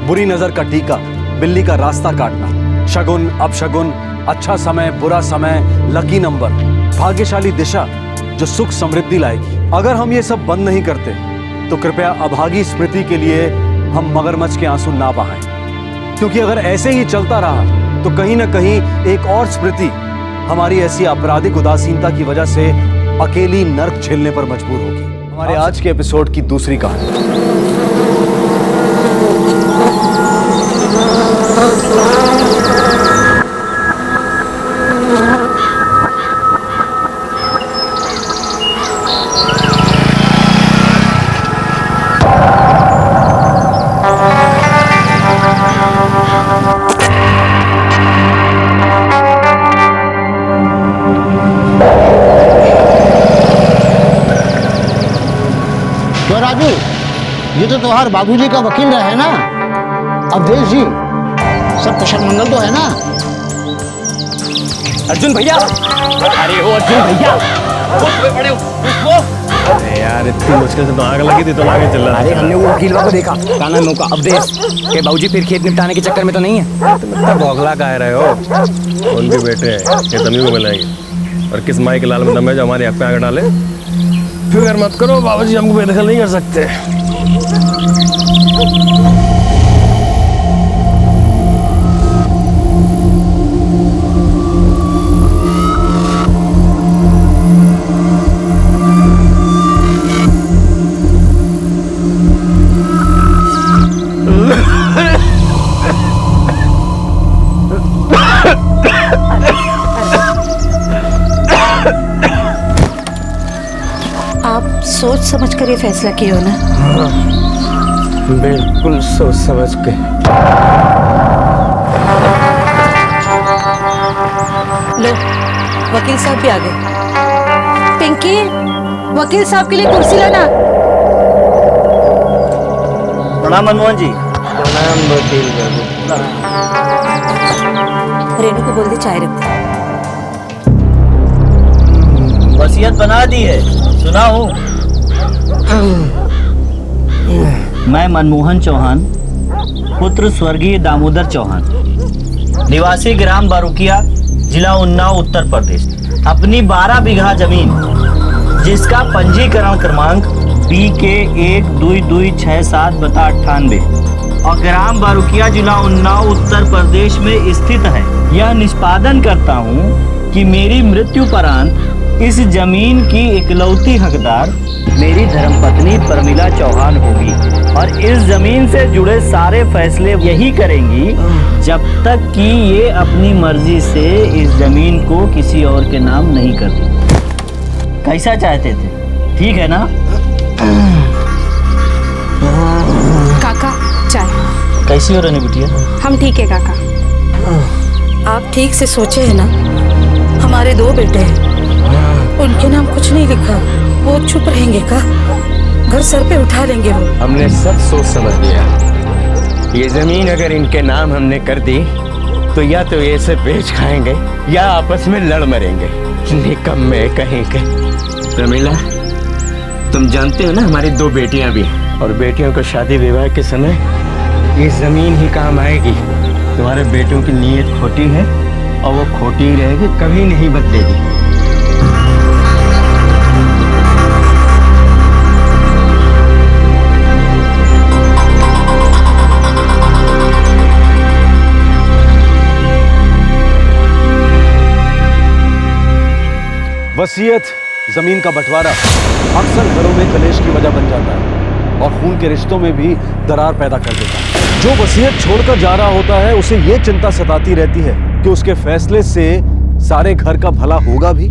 B: बुरी नजर का टीका, बिल्ली का रास्ता काटना, शगुन अपशगुन, अच्छा समय बुरा समय, लकी नंबर, भाग्यशाली दिशा जो सुख समृद्धि लाएगी, अगर हम ये सब बंद नहीं करते तो कृपया अभागी स्मृति के लिए हम मगरमच्छ के आंसू ना बहाएं। क्योंकि अगर ऐसे ही चलता रहा तो कहीं ना कहीं एक और स्मृति हमारी ऐसी आपराधिक उदासीनता की वजह से अकेली नर्क झेलने पर मजबूर होगी। हमारे आज के एपिसोड की दूसरी कहानी।
N: राजू, ये तो तुम्हारे बाबूजी का वकील रहे ना अवधेश जी, सब कुशल मंगल तो है ना?
L: अर्जुन भैया, अरे ओ अर्जुन भैया, बड़े हो।
G: अरे यार इतनी मुश्किल से तो आग लगी थी तो आगे चल रहा।
L: अरे हमने वो वकील को देखा, क्या नाम है उसका, अवधेश के बाबूजी फिर खेत निपटाने के चक्कर में तो नहीं है?
G: इतना बौखला कह रहे हो? उनके बेटे हैं, ये तभी को मिलाएंगे। और किस माई के लाल में दम है जो हमारे हक पे आगे डाले? फिक्र मत करो, बाबूजी हमको बेदखल नहीं कर सकते।
O: सोच समझ कर ये फैसला किया हो ना?
L: बिल्कुल सोच समझ के।
O: लो, वकील साहब भी आ गए। पिंकी, वकील साहब के लिए कुर्सी लाना।
P: प्रणाम मनमोहन जी।
L: प्रणाम वकील बाबू।
O: रेनू को बोल दे चाय रख।
P: वसीयत बना दी है, सुना हूँ। मैं मनमोहन चौहान, पुत्र स्वर्गीय दामोदर चौहान, निवासी ग्राम बारुकिया, जिला उन्नाव, उत्तर प्रदेश, अपनी 12 बीघा जमीन जिसका पंजीकरण क्रमांक BK 12267/98 और ग्राम बारुकिया, जिला उन्नाव, उत्तर प्रदेश में स्थित है, यह निष्पादन करता हूँ कि मेरी मृत्यु परांत इस जमीन की इकलौती हकदार मेरी धर्मपत्नी प्रमिला चौहान होगी और इस जमीन से जुड़े सारे फैसले यही करेंगी जब तक कि ये अपनी मर्जी से इस जमीन को किसी और के नाम नहीं करती। कैसा चाहते थे, ठीक है ना?
M: काका चाय।
P: कैसी हो रानी बिटिया?
M: हम ठीक है काका। आप ठीक से सोचे है ना, हमारे 2 बेटे हैं, उनके नाम कुछ नहीं लिखा, वो चुप रहेंगे का? घर सर पे उठा लेंगे वो।
L: हमने सब सोच समझ लिया। ये जमीन अगर इनके नाम हमने कर दी तो या तो ये से बेच खाएंगे या आपस में लड़ मरेंगे। निकम्मे कहीं के। प्रमिला, तुम जानते हो ना हमारी 2 बेटियां भी, और बेटियों को शादी विवाह के समय ये जमीन ही काम आएगी। तुम्हारे बेटों की नीयत खोटी है और वो खोटी ही रहेगी, कभी नहीं बदलेगी।
B: वसीयत, जमीन का बंटवारा अक्सर घरों में कलेश की वजह बन जाता है और खून के रिश्तों में भी दरार पैदा कर देता है। जो वसीयत छोड़कर जा रहा होता है उसे ये चिंता सताती रहती है कि उसके फैसले से सारे घर का भला होगा भी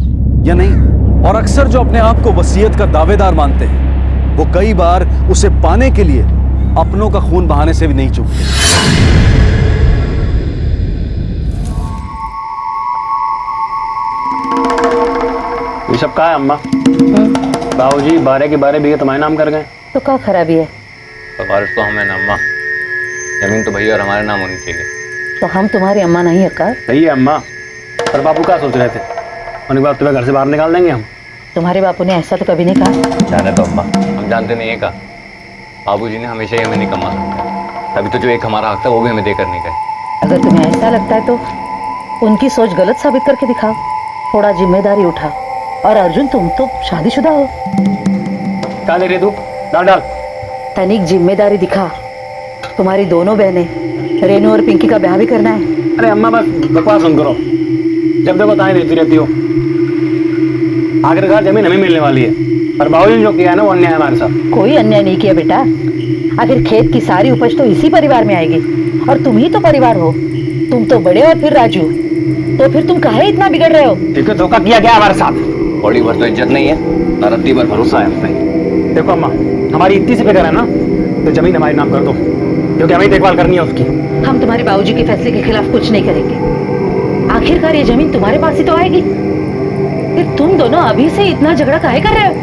B: या नहीं। और अक्सर जो अपने आप को वसीयत का दावेदार मानते हैं वो कई बार उसे पाने के लिए अपनों का खून बहाने से भी नहीं चूकते।
Q: ये सब कहा है अम्मा? बाबूजी 12 के 12 बीघे तुम्हारे नाम कर गए।
O: तो क्या खराबी है?
K: सिफारिश तो हमें ना अम्मा, जमीन तो भैया और हमारे नाम होनी चाहिए।
O: तो हम तुम्हारी अम्मा नहीं है का?
Q: सही है अम्मा, पर बापू क्या सोच रहे थे? उनके बाद तुम्हें घर से बाहर निकाल देंगे हम।
O: तुम्हारे बापू ने ऐसा तो कभी नहीं कहा।
K: जाने तो अम्मा, हम जानते नहीं है का। बाबूजी ने हमेशा ही हमें नहीं कमा सकते, तभी तो जो एक हमारा हक था वो भी हमें देकर नहीं गए।
O: अगर तुम्हें ऐसा लगता है तो उनकी सोच गलत साबित करके दिखाओ, थोड़ा जिम्मेदारी उठाओ। और अर्जुन, तुम तो शादीशुदा हो।
Q: क्या देख रही तू? डाल
O: तनिक जिम्मेदारी दिखा। तुम्हारी दोनों बहनें रेनू और पिंकी का ब्याह भी करना है।
Q: अरे अम्मा बस बकवास सुन करो, जब देखो ताने देती रहती हो। आखिरकार जमीन हमें मिलने वाली है, पर बाबूजी ने जो किया है ना वो अन्याय है हमारे साथ।
O: कोई अन्याय नहीं किया बेटा, आखिर खेत की सारी उपज तो इसी परिवार में आएगी और तुम ही तो परिवार हो। तुम तो बड़े और फिर राजू, तो फिर तुम काहे इतना बिगड़ रहे हो?
Q: ठीक है, धोखा किया गया हमारे साथ।
K: बॉडी भर तो इज्जत नहीं है, रत्ती भर भरोसा है हमें।
Q: देखो अम्मा, हमारी इतनी सी फिक्र है ना, तो जमीन हमारे नाम कर दो, क्योंकि हमें देखभाल करनी है उसकी।
O: हम तुम्हारे बाबूजी के फैसले के खिलाफ कुछ नहीं करेंगे। आखिरकार ये जमीन तुम्हारे पास ही तो आएगी। फिर तुम दोनों अभी से इतना झगड़ा काहे कर रहे हो?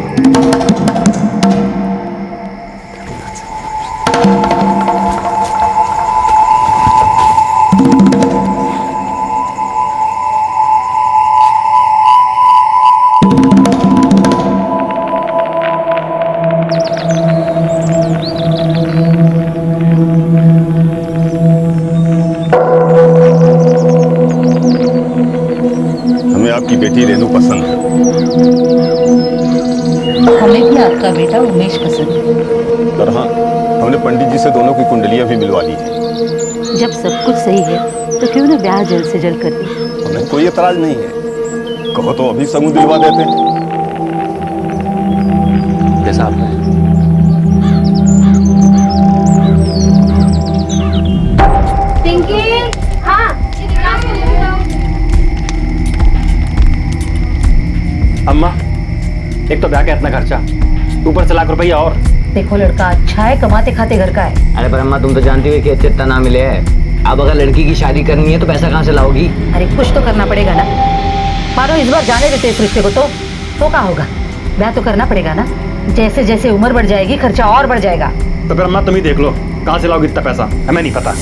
R: आपकी बेटी रेनू पसंद है।
O: हमें भी आपका बेटा उमेश पसंद है।
R: और हाँ, हमने पंडित जी से दोनों की कुंडलियां भी मिलवा ली है।
O: जब सब कुछ सही है तो क्यों ना ब्याह जल्द से जल्द कर दे।
R: हमें कोई एतराज नहीं है, कहो तो अभी समूह दिलवा देते हैं।
K: जैसा आपने।
Q: अम्मा, एक तो ब्याह का इतना खर्चा, ऊपर से लाख रुपया और।
O: देखो लड़का अच्छा है, कमाते खाते घर का है।
S: अरे पर अम्मा, तुम तो जानती हो कि चित्ता ना मिले है। अब अगर लड़की की शादी करनी है तो पैसा कहाँ से लाओगी?
O: अरे कुछ तो करना पड़ेगा ना। मानो इस बार जाने देते इस रिश्ते को तो क्या होगा? ब्याह तो करना पड़ेगा ना। जैसे जैसे उम्र बढ़ जाएगी खर्चा और बढ़ जाएगा।
Q: तो फिर अम्मा तुम ही देख लो, कहाँ से लाओगी इतना पैसा? हमें नहीं पता।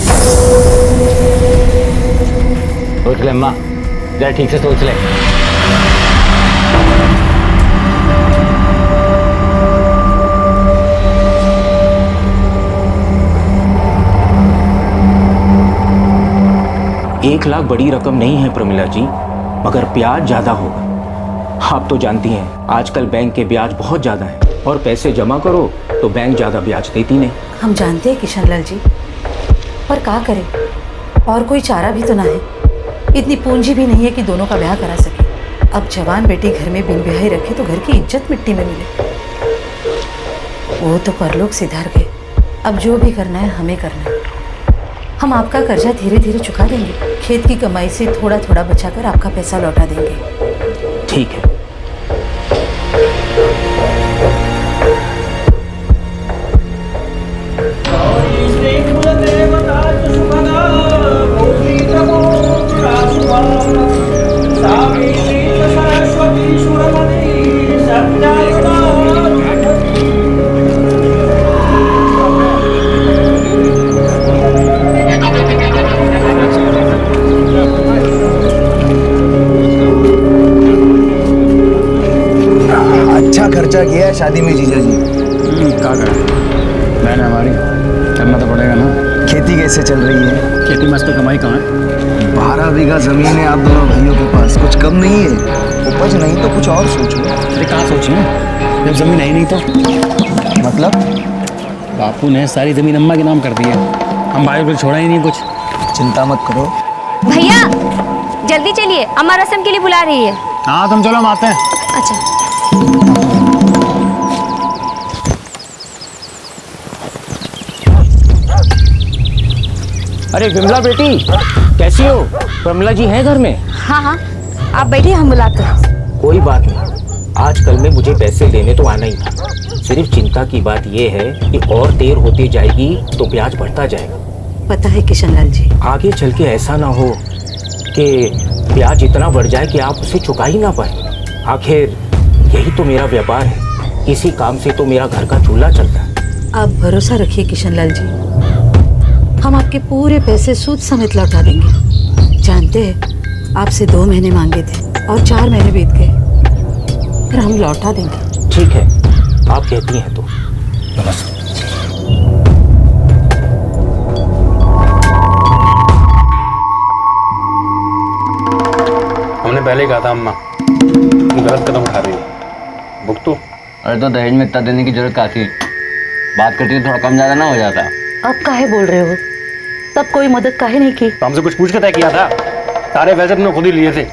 S: सोच ले अम्मा, जरा ठीक से सोच ले।
T: एक लाख बड़ी रकम नहीं है प्रमिला जी, मगर ब्याज ज्यादा होगा। आप तो जानती हैं आजकल बैंक के ब्याज बहुत ज्यादा है, और पैसे जमा करो तो बैंक ज्यादा ब्याज देती नहीं।
O: हम जानते हैं किशनलाल जी, पर क्या करें, और कोई चारा भी तो ना है। इतनी पूंजी भी नहीं है कि दोनों का ब्याह करा सके। अब जवान बेटी घर में बिन ब्याही रखे तो घर की इज्जत मिट्टी में मिले। वो तो परलोक सिधार गए, अब जो भी करना है हमें करना है। हम आपका कर्जा धीरे धीरे चुका देंगे, खेत की कमाई से थोड़ा थोड़ा बचाकर आपका पैसा लौटा देंगे।
T: ठीक है।
F: अच्छा खर्चा किया है शादी में जीजा जी।
Q: क्या करें, बहन है हमारी, करना तो पड़ेगा ना।
F: खेती कैसे चल रही है?
Q: खेती में आजकल कमाई कहाँ है?
F: 12 बीघा जमीन है आप दोनों भाइयों के पास, कुछ कम नहीं है। उपज नहीं तो कुछ और सोचो।
Q: अरे कहाँ सोचिए, जब जमीन है ही नहीं तो।
F: मतलब
Q: बापू ने सारी जमीन अम्मा के नाम कर दी है, हम भाई को छोड़ा ही नहीं कुछ।
F: चिंता मत करो।
D: भैया जल्दी चलिए, अम्मा रस्म के लिए बुला रही है।
Q: हाँ तुम चलो, हम आते हैं।
D: अच्छा।
T: अरे विमला बेटी, कैसी हो? प्रमिला जी हैं घर में?
D: हाँ हाँ, आप बैठिए, हम बुलाते हैं।
T: कोई बात नहीं, आजकल में मुझे पैसे देने तो आना ही था। सिर्फ चिंता की बात यह है कि और देर होती जाएगी तो ब्याज बढ़ता जाएगा।
O: पता है किशनलाल जी,
T: आगे चल के ऐसा ना हो कि ब्याज इतना बढ़ जाए कि आप उसे चुका ही ना पाए। आखिर यही तो मेरा व्यापार है, इसी काम से तो मेरा घर का चूल्हा चलता है।
O: आप भरोसा रखिए किशनलाल जी, हम आपके पूरे पैसे सूद समेत लौटा देंगे। जानते हैं आपसे 2 महीने मांगे थे और 4 महीने बीत गए, फिर हम लौटा देंगे।
T: ठीक है, आप कहती हैं तो। नमस्ते।
Q: हमने पहले ही कहा था अम्मा, तुम गलत कदम उठा रही हो। भुगतो।
S: अरे तो दहेज में इतना देने की जरूरत क्या थी? बात करती तो थोड़ा कम ज्यादा ना हो जाता?
O: अब काहे बोल रहे हो? तब कोई मदद काहे नहीं की?
Q: तो हमसे कुछ पूछ के तय किया था, सारे फैसले तुमने खुद ही लिए थे।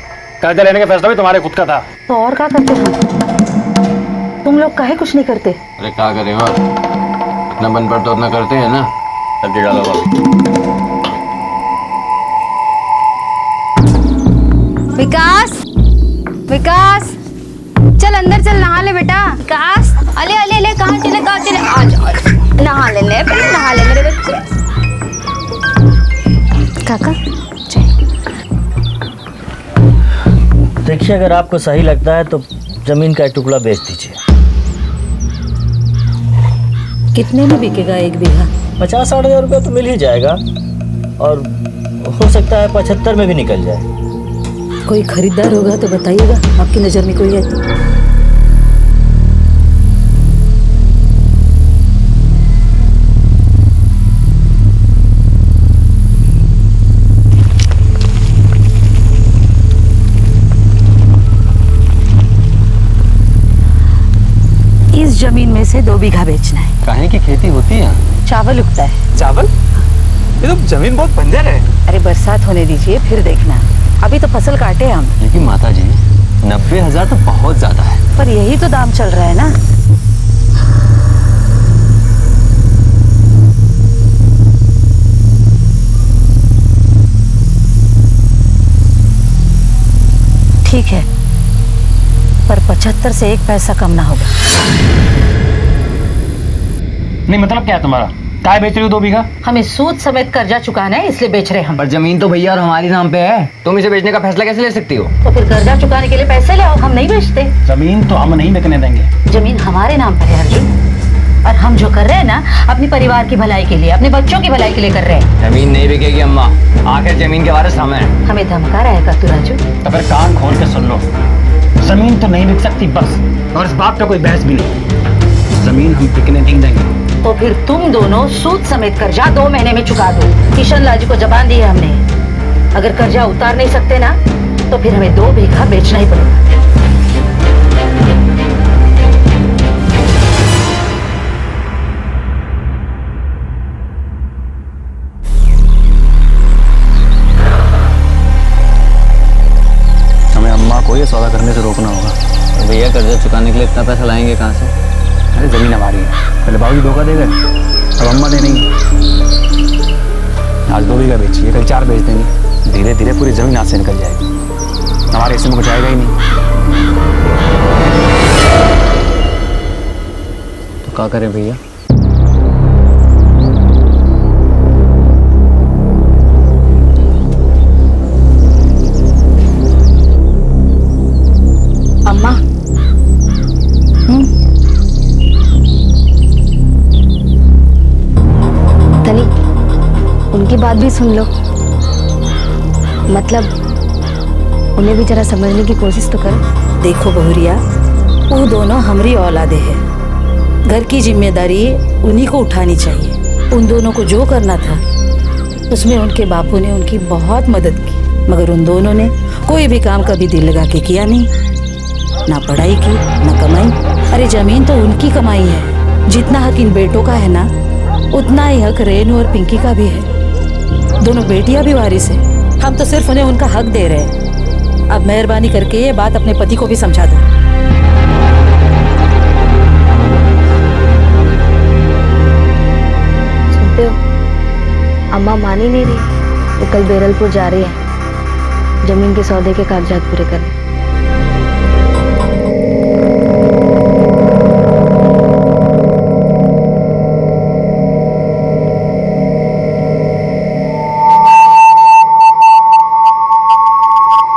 Q: कर्जा लेने का फैसला भी तुम्हारे खुद का था।
O: तो और क्या करते हम? तुम लोग काहे कुछ नहीं करते?
S: अरे क्या करें और, इतना बन पड़ तो अपना करते हैं ना। सब्जी डालो भाभी।
D: विकास, विकास चल अंदर चल, नहा ले बेटा। विकास, अले अले अले, कहाँ चले आ जा, नहा ले पहले, नहा ले मेरे बच्चे। काका
P: देखिए, अगर आपको सही लगता है तो जमीन का एक टुकड़ा बेच दीजिए।
O: कितने में बिकेगा 1 बीघा?
P: 50-60 हज़ार रुपया तो मिल ही जाएगा, और हो सकता है 75 में भी निकल जाए।
O: कोई खरीदार होगा तो बताइएगा, आपकी नज़र में कोई है तो। इस जमीन में से 2 बीघा बेचना है।
S: काहे की खेती होती है?
O: चावल उगता है।
J: चावल? ये तो जमीन बहुत बंजर है।
O: अरे बरसात होने दीजिए, फिर देखना। अभी तो फसल काटे हम।
S: लेकिन माता जी, 90,000 तो बहुत ज्यादा है।
O: पर यही तो दाम चल रहा है ना। ठीक है, पर 75 से 1 पैसा कम ना होगा।
Q: नहीं मतलब क्या है तुम्हारा? काय बेच रही हो 2 बीघा?
O: हमें सूद समेत कर्जा चुकाना है, इसलिए बेच रहे हम।
S: पर जमीन तो भैया और हमारी नाम पे है, तुम इसे बेचने का फैसला कैसे ले सकती हो?
O: तो फिर कर्जा चुकाने के लिए पैसे ले आओ, हम नहीं बेचते।
Q: जमीन तो हम नहीं बिकने देंगे।
O: जमीन हमारे नाम पर है अर्जुन, और हम जो कर रहे हैं ना, अपने परिवार की भलाई के लिए, अपने बच्चों की भलाई के लिए कर रहे हैं।
S: जमीन नहीं बिकेगी अम्मा, आखिर जमीन के वारिस हम हैं।
O: हमें धमका रहा है तू राजू?
Q: तो फिर कान खोल के सुन लो, जमीन तो नहीं बिक सकती बस, और इस बात पे कोई बहस भी नहीं। जमीन हम बिकने नहीं देंगे।
O: तो फिर तुम दोनों सूद समेत कर्जा 2 महीने में चुका दो। किशनलाल जी को जबान दी है हमने, अगर कर्जा उतार नहीं सकते ना, तो फिर हमें 2 बीघा बेचना ही पड़ेगा।
B: हमें अम्मा को
E: को ये सौदा करने से रोकना होगा।
S: तो भैया कर्जा चुकाने के लिए इतना पैसा लाएंगे कहाँ से?
E: अरे ज़मीन हमारी है, पहले बाबू जी धोखा दे गए, अब अम्मा दे नहीं। आज 2 बीघा बेचिए, कल 4 बेच देंगे, धीरे धीरे पूरी ज़मीन हाथ से निकल जाएगी, हमारे हिस्से में कुछ आएगा ही नहीं।
S: तो क्या करें भैया?
D: अम्मा तनी उनकी बात भी सुन लो, मतलब उन्हें भी जरा समझने की कोशिश तो करो।
O: देखो बहुरिया, वो दोनों हमारी औलादे हैं, घर की जिम्मेदारी उन्हीं को उठानी चाहिए। उन दोनों को जो करना था उसमें उनके बापू ने उनकी बहुत मदद की, मगर उन दोनों ने कोई भी काम कभी दिल लगा के किया नहीं, ना पढ़ाई की ना कमाई। अरे जमीन तो उनकी कमाई है, जितना हक इन बेटों का है ना उतना ही हक रेनू और पिंकी का भी है। दोनों बेटियां भी वारिस है, हम तो सिर्फ उन्हें उनका हक दे रहे हैं। अब मेहरबानी करके ये बात अपने पति को भी समझा दो।
D: सुनते हो, अम्मा मान ही नहीं रही, वो कल बेरलपुर जा रही है जमीन के सौदे के कागजात पूरे करने।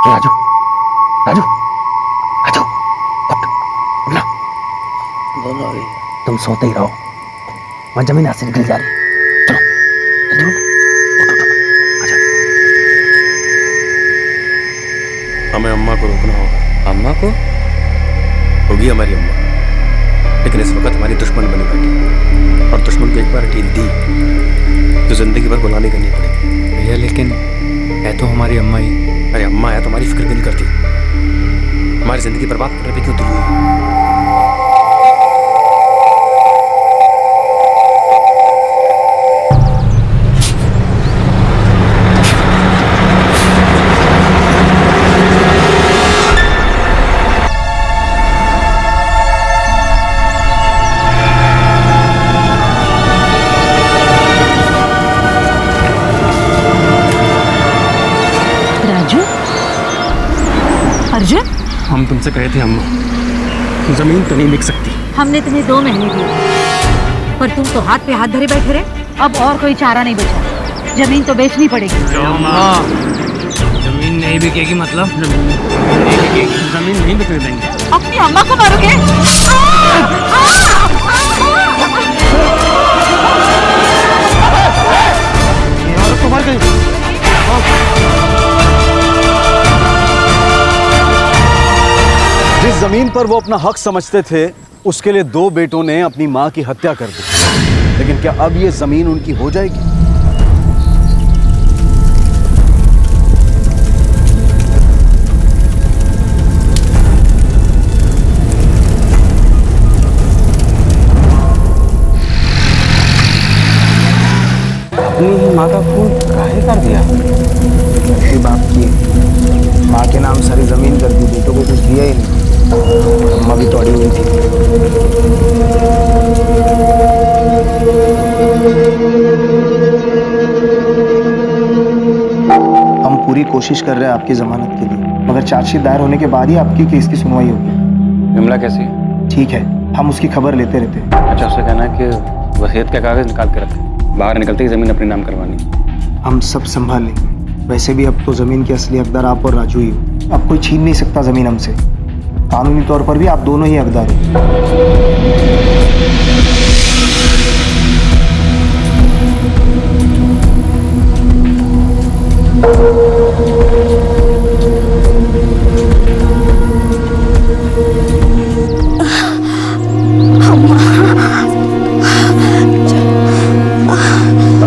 L: राजू, राजू, राजू, उठना। तुम सोते ही रहो, वहाँ जमीन हाथ से निकल जा रही है। चलो, जल्दी उठ, उठ, उठ, आजा।
R: हमें अम्मा को रोकना होगा।
L: अम्मा को?
R: होगी हमारी अम्मा, लेकिन इस वक्त हमारी दुश्मन बनी बैठी, और दुश्मन को एक बार ढील दी तो जिंदगी भर गुलामी करनी पड़ेगी।
E: भैया लेकिन है तो हमारी अम्मा ही।
R: अरे अम्मा है तो हमारी फिक्र नहीं करती, हमारी जिंदगी बर्बाद करने पे क्यों तुली हुई है?
O: अर्जुन,
R: हम तुमसे कहे थे अम्मा, जमीन तो नहीं बिक सकती।
O: हमने तुम्हें 2 महीने दिए, पर तुम तो हाथ पे हाथ धरे बैठे रहे। अब और कोई चारा नहीं बचा, जमीन तो बेचनी पड़ेगी।
E: जमीन नहीं बिकेगी मतलब?
R: जमीन नहीं बिकने देंगे।
O: अपनी अम्मा को मारोगे?
R: तो मर गई।
B: जिस जमीन पर वो अपना हक समझते थे उसके लिए 2 बेटों ने अपनी मां की हत्या कर दी, लेकिन क्या अब ये जमीन उनकी हो जाएगी?
E: अपनी ही माँ का खून काहे कर दिया? अपनी बाप की माँ के नाम सारी जमीन कर दी, बेटों को कुछ दिया ही नहीं। अम्मा भी तो अड़ी हुई थी।
J: हम पूरी कोशिश कर रहे हैं आपकी जमानत के लिए, मगर चार्जशीट दायर होने के बाद ही आपकी केस की सुनवाई होगी।
E: विमला कैसी है?
J: ठीक है, हम उसकी खबर लेते रहते हैं।
E: अच्छा, उससे कहना है कि वसीयत का कागज निकाल के रखे, बाहर निकलते ही जमीन अपने नाम करवानी।
J: हम सब संभाल लेंगे। वैसे भी अब तो जमीन के असली हकदार आप और राजू ही हो, अब कोई छीन नहीं सकता जमीन हमसे। कानूनी तौर पर भी आप दोनों ही हकदार हो।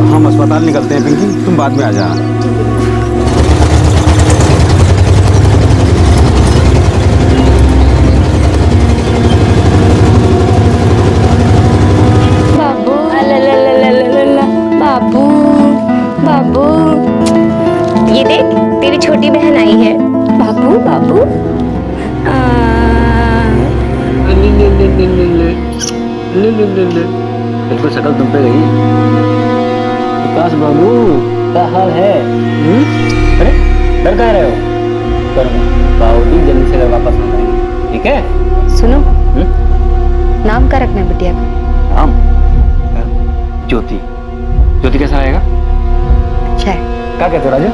B: हम अस्पताल निकलते हैं पिंकी, तुम बाद में आ जा।
C: बाबू, बाबू, ये देख तेरी छोटी बहन आई है। बाबू, बाबू,
S: बिल्कुल शक्ल तुम पे गई। विकास बाबू क्या हाल है? अरे डर कहाँ रहे हो? बाबू जल्दी से घर वापस आ जाएंगे, ठीक है?
D: सुनो, नाम क्या रखना है बिटिया का?
S: नाम ज्योति। ज्योति कैसा रहेगा?
D: अच्छा है।
S: क्या कहते हो राजू?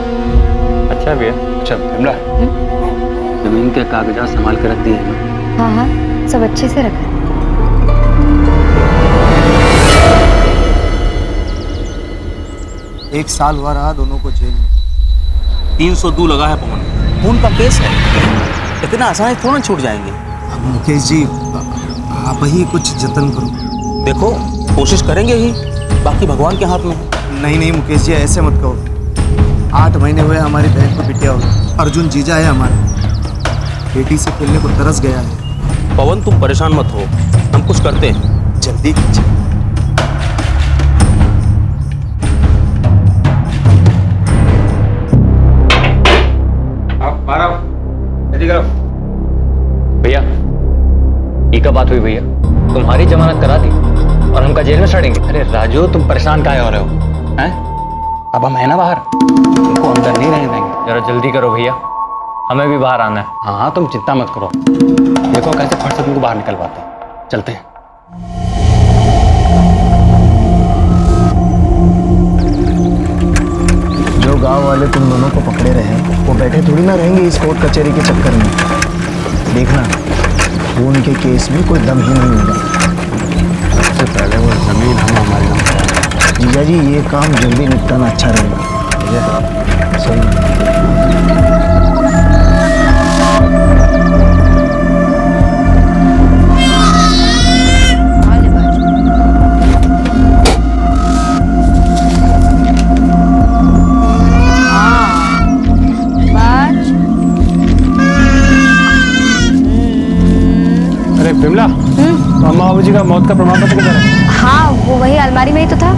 S: अच्छा है भैया। अच्छा विमला, जमीन के कागजात संभाल कर रख दिए हैं ना?
D: हाँ हाँ, सब अच्छे से रखा है।
F: एक साल हुआ रहा दोनों को जेल में।
L: 302 लगा है पवन, खून का केस है, इतना आसानी थोड़ा छूट जाएंगे।
F: मुकेश जी, आप ही कुछ जतन करो।
L: देखो, कोशिश करेंगे ही, बाकी भगवान के हाथ में है।
F: नहीं नहीं मुकेश जी, ऐसे मत कहो। 8 महीने हुए हमारी बहन को बिटिया हो। अर्जुन जीजा है हमारा, बेटी से खेलने को तरस गया है।
L: पवन तुम परेशान मत हो, हम कुछ करते हैं,
F: जल्दी कीजिए।
S: भैया ये क्या बात हुई भैया? तुम्हारी जमानत करा दी और हमका जेल में सड़ेंगे? अरे राजू, तुम परेशान काहे हो रहे हो? हैं? अब हम है ना बाहर, तुमको अंदर नहीं रहने देंगे। जरा जल्दी करो भैया, हमें भी बाहर आना है। हाँ हाँ, तुम चिंता मत करो, देखो कैसे फट से तुमको बाहर निकलवाते हैं। चलते हैं।
N: जो गांव वाले तुम दोनों को पकड़े रहे वो बैठे थोड़ी ना रहेंगे इस कोर्ट कचहरी के चक्कर में। देखना, वो उनके केस में कोई दम ही नहीं होगा।
S: सबसे पहले वो जमीन हम हमारे नाम कराएंगे।
N: जीजा जी, ये काम जल्दी निपटाना अच्छा रहेगा। सही।
J: विमला, मामा बाबू जी का मौत का प्रमाण पत्र किधर है?
D: हाँ, वो वही अलमारी में ही तो था।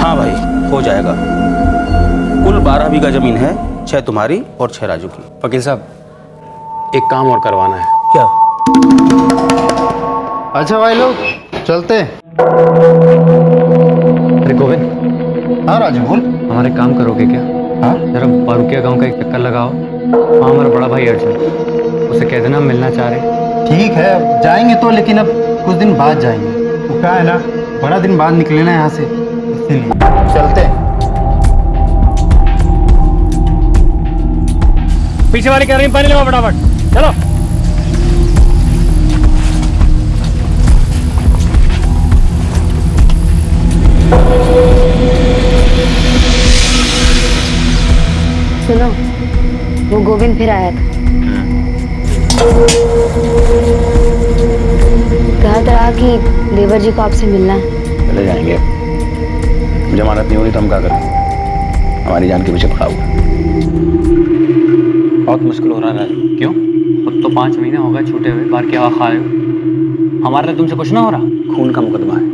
L: हाँ भाई, हो जाएगा। कुल 12 बीघा जमीन है, 6 तुम्हारी और 6 राजू की।
S: वकील साहब, एक काम और करवाना है।
L: क्या?
N: अच्छा भाई लोग, चलते।
S: अरे गोविंद।
N: हाँ राजू बोल।
S: हमारे काम करोगे क्या?
N: हाँ?
S: जरा बारुकिया गांव का एक चक्कर लगाओ, वहाँ हमारा बड़ा भाई अर्जुन, उसे कह देना मिलना चाह रहे।
N: ठीक है, अब जाएंगे तो, लेकिन अब कुछ दिन बाद जाएंगे। वो क्या है ना, बड़ा दिन बाद निकले ना यहाँ से, इसीलिए चलते।
Q: पीछे वाली कैरी में पानी लगाओ फटाफट, चलो।
D: सुनो, वो गोविंद फिर आया था। कहा था कि देवर जी को आपसे मिलना है।
K: चले जाएंगे, जमानत नहीं होगी तो हम क्या करें? हमारी जान के पीछे खड़ा हुआ।
S: बहुत मुश्किल हो रहा है राजू। क्यों? खुद तो 5 महीने हो गए छूटे हुए, बाहर की हवा खाए हो। हमारे लिए तुमसे कुछ ना हो रहा।
K: खून का मुकदमा है,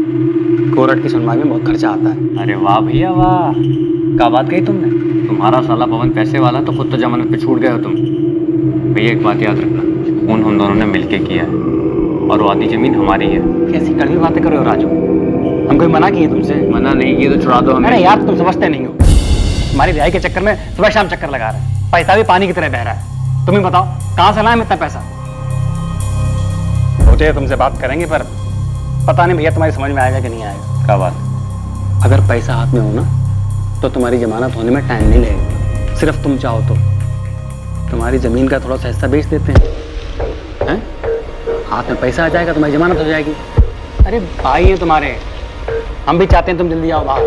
K: कोर्ट की सुनवाई में बहुत खर्चा आता है।
S: अरे वाह भैया वाह, क्या बात कही तुमने। तुम्हारा साला पवन पैसे वाला, तो खुद तो जमानत पे छूट गए हो तुम। भैया एक बात याद रखना, खून हम दोनों ने मिलके किया है और वो आधी जमीन हमारी है। कैसी कड़वी बातें कर रहे हो राजू? हम कोई मना किए तुमसे? मना नहीं किए तो छुड़ा दो हमें। अरे यार, तुम समझते नहीं हो, हमारी रिहाई के चक्कर में सुबह शाम चक्कर लगा रहे हैं, पैसा भी पानी की तरह बह रहा है। तुम ही बताओ कहाँ से लाए इतना पैसा? सोचे तुमसे बात करेंगे, पर पता नहीं भैया तुम्हारी समझ में आएगा कि नहीं आएगा। क्या बात? अगर पैसा हाथ में हो ना, तो तुम्हारी जमानत होने में टाइम नहीं लगेगा। सिर्फ तुम चाहो तो तुम्हारी जमीन का थोड़ा सा हिस्सा बेच देते हैं, हाथ में पैसा आ जाएगा, तुम्हारी जमानत हो जाएगी। अरे भाई हैं तुम्हारे, हम भी चाहते हैं तुम जल्दी आओ बाहर।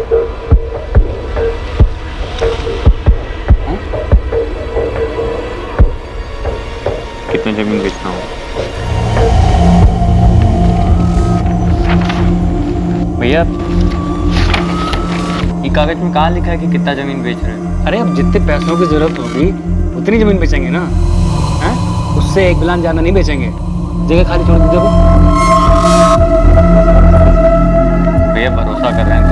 E: कितनी जमीन बेचना हो
S: भैया? ये कागज में कहाँ लिखा है कि कितना जमीन बेच रहे हो? अरे अब जितने पैसों की जरूरत होगी उतनी जमीन बेचेंगे ना, हैं? उससे
Q: से एक बिलान जाना नहीं बेचेंगे। जगह खाली छोड़ दीजिए।
S: भैया भरोसा कर रहे हैं,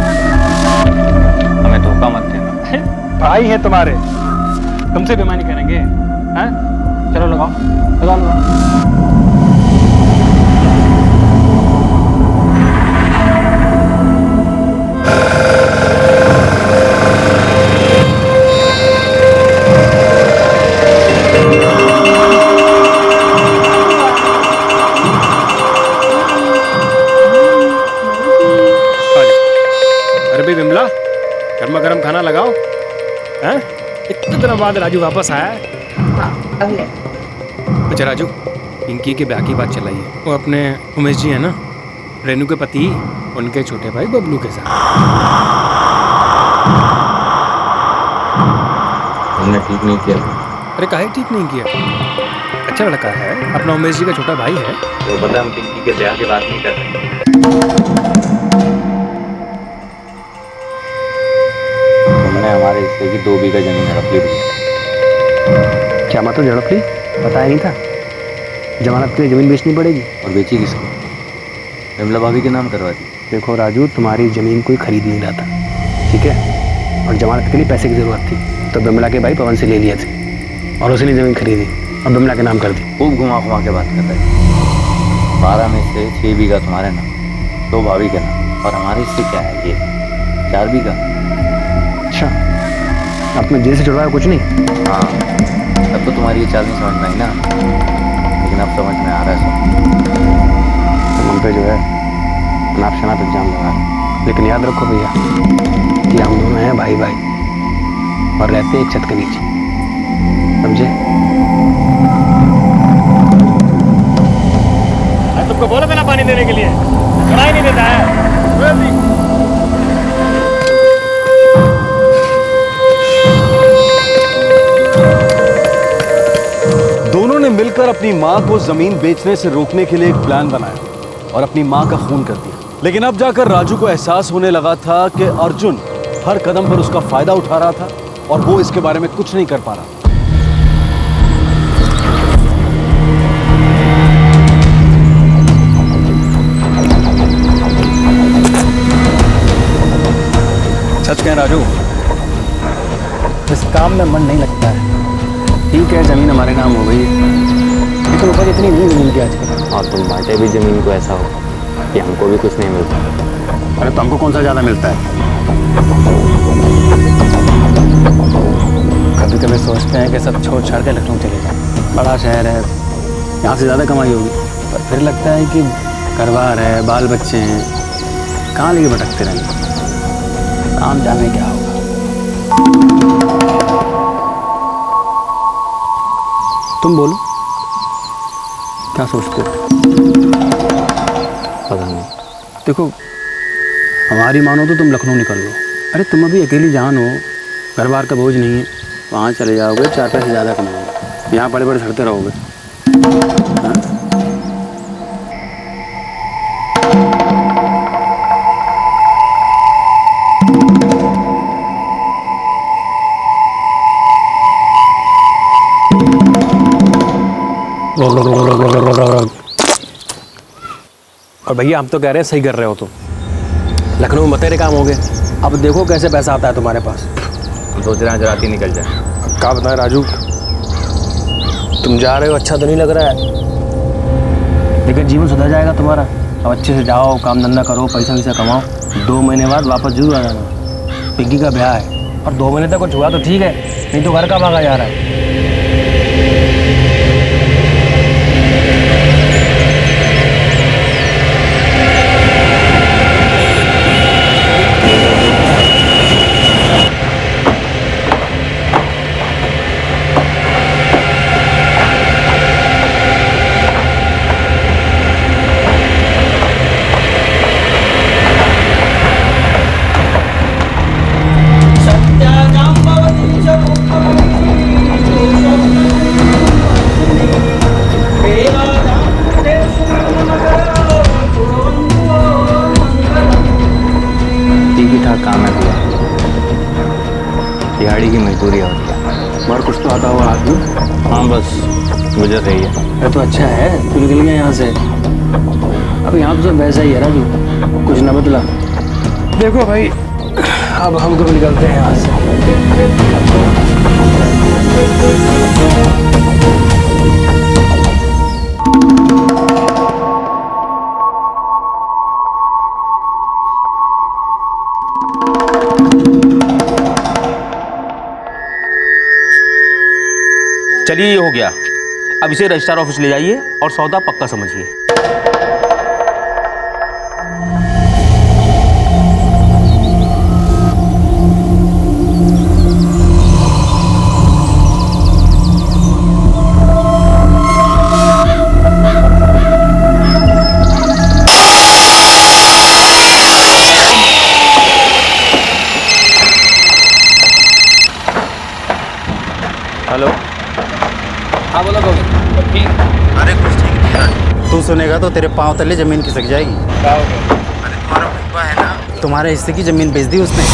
S: हमें धोखा मत देना।
Q: भाई है तुम्हारे, तुमसे बेईमानी करेंगे? हैं? चलो लगाओ लगाओ लगाओ।
J: अरे विमला, गर्मा गर्म खाना लगाओ। हैं? इतने दिनों बाद राजू वापस आया है। अच्छा राजू, पिंकी के ब्याह की बात चल रही है। वो अपने उमेश जी है ना, रेनू के पति, उनके छोटे भाई बबलू के साथ।
S: हमने ठीक नहीं किया।
J: अरे काहे ठीक नहीं किया? अच्छा लड़का है, अपना उमेश जी का छोटा भाई है।
S: वो पता, हम पिंकी के ब्याह की बात नहीं कर रहे। हमने हमारे हिस्से की 2 बीघा जमीन हड़प ली।
Q: क्या मतलब झड़प ली? बताया नहीं था? जमानत के लिए जमीन बेचनी पड़ेगी।
S: और बेची किसको? विमला भाभी के नाम करवा दी।
Q: देखो राजू, तुम्हारी जमीन कोई खरीद नहीं रहा था, ठीक है? और जमानत के लिए पैसे की जरूरत थी, तो बिमला के भाई पवन से ले लिए थे और उसी ने जमीन खरीदी और बिमला के नाम कर दी।
S: खूब घुमा घुमा के बात कर रहे। 12 में से 6 बीघा तुम्हारे नाम, 2 भाभी के नाम, और हमारे हिस्से क्या है? ये 4 बीघा।
Q: अच्छा, आपने जेल से छुड़वाया कुछ नहीं?
S: हाँ, अब तो तुम्हारी ये चाल नहीं समझ में आई ना, लेकिन अब समझ में आ रहा है सब।
Q: तुम हम पे जो है अनाप शनाप इल्जाम लगा रहे, लेकिन याद रखो भैया कि हम दोनों हैं भाई भाई और रहते एक छत के नीचे, समझे?
J: तुमको बोला था ना पानी देने के लिए, कढ़ाई नहीं देता है।
B: दोनों ने मिलकर अपनी मां को जमीन बेचने से रोकने के लिए एक प्लान बनाया और अपनी मां का खून कर दिया। लेकिन अब जाकर राजू को एहसास होने लगा था कि अर्जुन हर कदम पर उसका फायदा उठा रहा था और वो इसके बारे में कुछ नहीं कर पा रहा।
Q: सच कहें राजू, इस काम में मन नहीं लगता है। ठीक है, जमीन हमारे नाम हो गई, लेकिन उपज इतनी नहीं जमीन की आजकल।
S: और तुम बांटे भी जमीन को ऐसा हो कि हमको भी कुछ नहीं मिलता।
Q: अरे तो हमको कौन सा ज़्यादा मिलता है? कभी कभी सोचते हैं कि सब छोड़ छाड़ के लखनऊ चले जाए, बड़ा शहर है, यहाँ से ज़्यादा कमाई होगी। पर फिर लगता है कि घरबार है, बाल बच्चे हैं, कहाँ लेके भटकते रहेंगे? काम जाने क्या होगा। तुम बोलो, क्या सोचते हो?
S: पता नहीं।
Q: देखो, हमारी मानो तो तुम लखनऊ निकल लो। अरे तुम अभी अकेली जान हो, घर बार का बोझ नहीं है, वहाँ चले जाओगे, 4 पैसे ज़्यादा कमाओगे, यहाँ बड़े बड़े सड़ते रहोगे। हाँ? और भैया हम तो कह रहे हैं सही कर रहे हो तुम, लखनऊ में बतेरे काम हो गए, अब देखो कैसे पैसा आता है तुम्हारे पास।
S: हम सोच रहे हैं आज रात ही निकल जाए।
Q: क्या बताएं राजू, तुम जा रहे हो अच्छा तो नहीं लग रहा है, लेकिन जीवन सुधर जाएगा तुम्हारा। अब अच्छे से जाओ, काम धंधा करो, पैसा वैसा कमाओ, 2 महीने बाद वापस जरूर आ जाना। पिंकी का ब्याह है और 2 महीने तक कुछ हुआ तो ठीक है, नहीं तो घर का भागा जा रहा है।
S: दिहाड़ी की मजदूरी और क्या।
Q: और कुछ तो आता हुआ आदमी।
S: हाँ बस गुजर रही है।
Q: अरे तो अच्छा है, तू निकल गया यहाँ से। अब यहाँ तो सब वैसा ही है राजू, कुछ ना बदला। देखो भाई, अब हम कब निकलते हैं यहाँ से।
T: चलिए ये हो गया, अब इसे रजिस्ट्रार ऑफिस ले जाइए और सौदा पक्का समझिए।
S: हेलो,
F: हाँ बोलो गोविंद। अरे कुछ ठीक नहीं है। तू सुनेगा तो तेरे पाँव तले जमीन खिसक जाएगी। क्या हो गया? अरे तुम्हारा भैया है ना, तुम्हारे हिस्से की जमीन बेच दी उसने।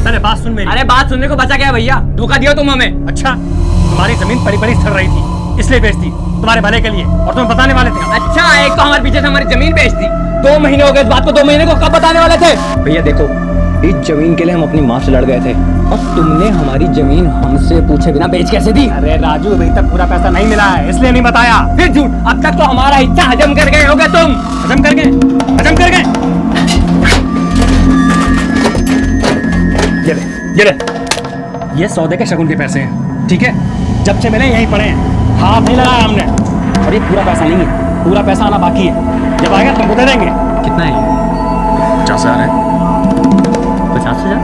J: अरे बात सुन मेरी।
P: अरे बात सुनने को बचा क्या भैया, धोखा दिया तुम हमें।
J: अच्छा, तुम्हारी जमीन परी परी सड़ रही थी, इसलिए बेच दी, तुम्हारे भले के लिए, और तुम्हें बताने वाले थे।
P: अच्छा, एक तो हमारे पीछे से हमारी जमीन बेच दी, 2 महीने हो गए इस बात को, 2 महीने को कब बताने वाले थे?
T: भैया देखो, इस जमीन के लिए हम अपनी माँ से लड़ गए थे और तुमने हमारी जमीन हमसे पूछे बिना बेच कैसे दी?
J: अरे राजू, अभी तक पूरा पैसा नहीं मिला है, इसलिए नहीं बताया।
P: फिर झूठ, अब तक तो हमारा हिस्सा हजम कर गए होगे तुम।
J: हजम कर गए, हजम कर गए। ये ले, ये सौदे के शगुन के पैसे हैं, ठीक है? जब से मिले यहीं पड़े हैं, हाथ नहीं लगाया हमने। और ये पूरा पैसा नहीं है, पूरा पैसा आना बाकी है, जब आएगा तुमको दे देंगे।
S: कितना है?
J: 50,000 है।
S: 50,000?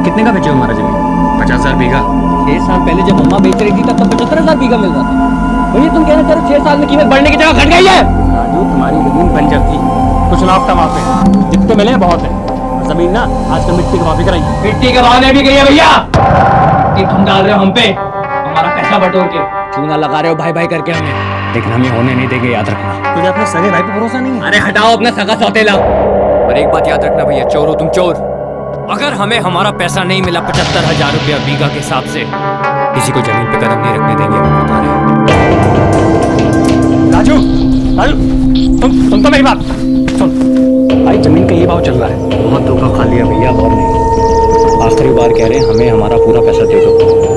S: कितने का बेचे हो हमारा जमीन?
J: 50,000 बीघा।
P: 6 साल पहले जब अम्मा बेच रही थी तब तो 75,000 बीघा मिल रहा था। भैया तुम कहना चाह रहे 6 साल में कीमत बढ़ने की जगह घट गई है?
J: राजू, तुम्हारी जमीन बंजर थी, कुछ लाभ था वहाँ पे, जितने मिले बहुत है। जमीन ना आजकल मिट्टी के भाव बिक रही है।
P: मिट्टी के भाव नहीं बिक रही है भैया, ये तुम डाल रहे हो हम पे, हमारा पैसा बटोर के। क्यों ना लगा रहे हो भाई भाई करके हमें?
J: लेकिन हमें होने नहीं देंगे, याद रखना। तुझे अपने सगे भाई पे भरोसा नहीं है?
P: अरे हटाओ अपना सगा सौतेला।
S: और एक बात याद रखना भैया, चोर हो तुम, चोर। अगर हमें हमारा पैसा नहीं मिला 75,000 रुपया बीघा के हिसाब से, किसी को जमीन पे कदम नहीं रखने देंगे, हम बता रहे हैं।
J: राजू, राजू, सुन तो मेरी बात, सुन। भाई जमीन का ये भाव चल रहा है, बहुत धोखा खा लिया भैया, और नहीं। आखिरी बार कह रहे हैं, हमें हमारा पूरा पैसा दे दो,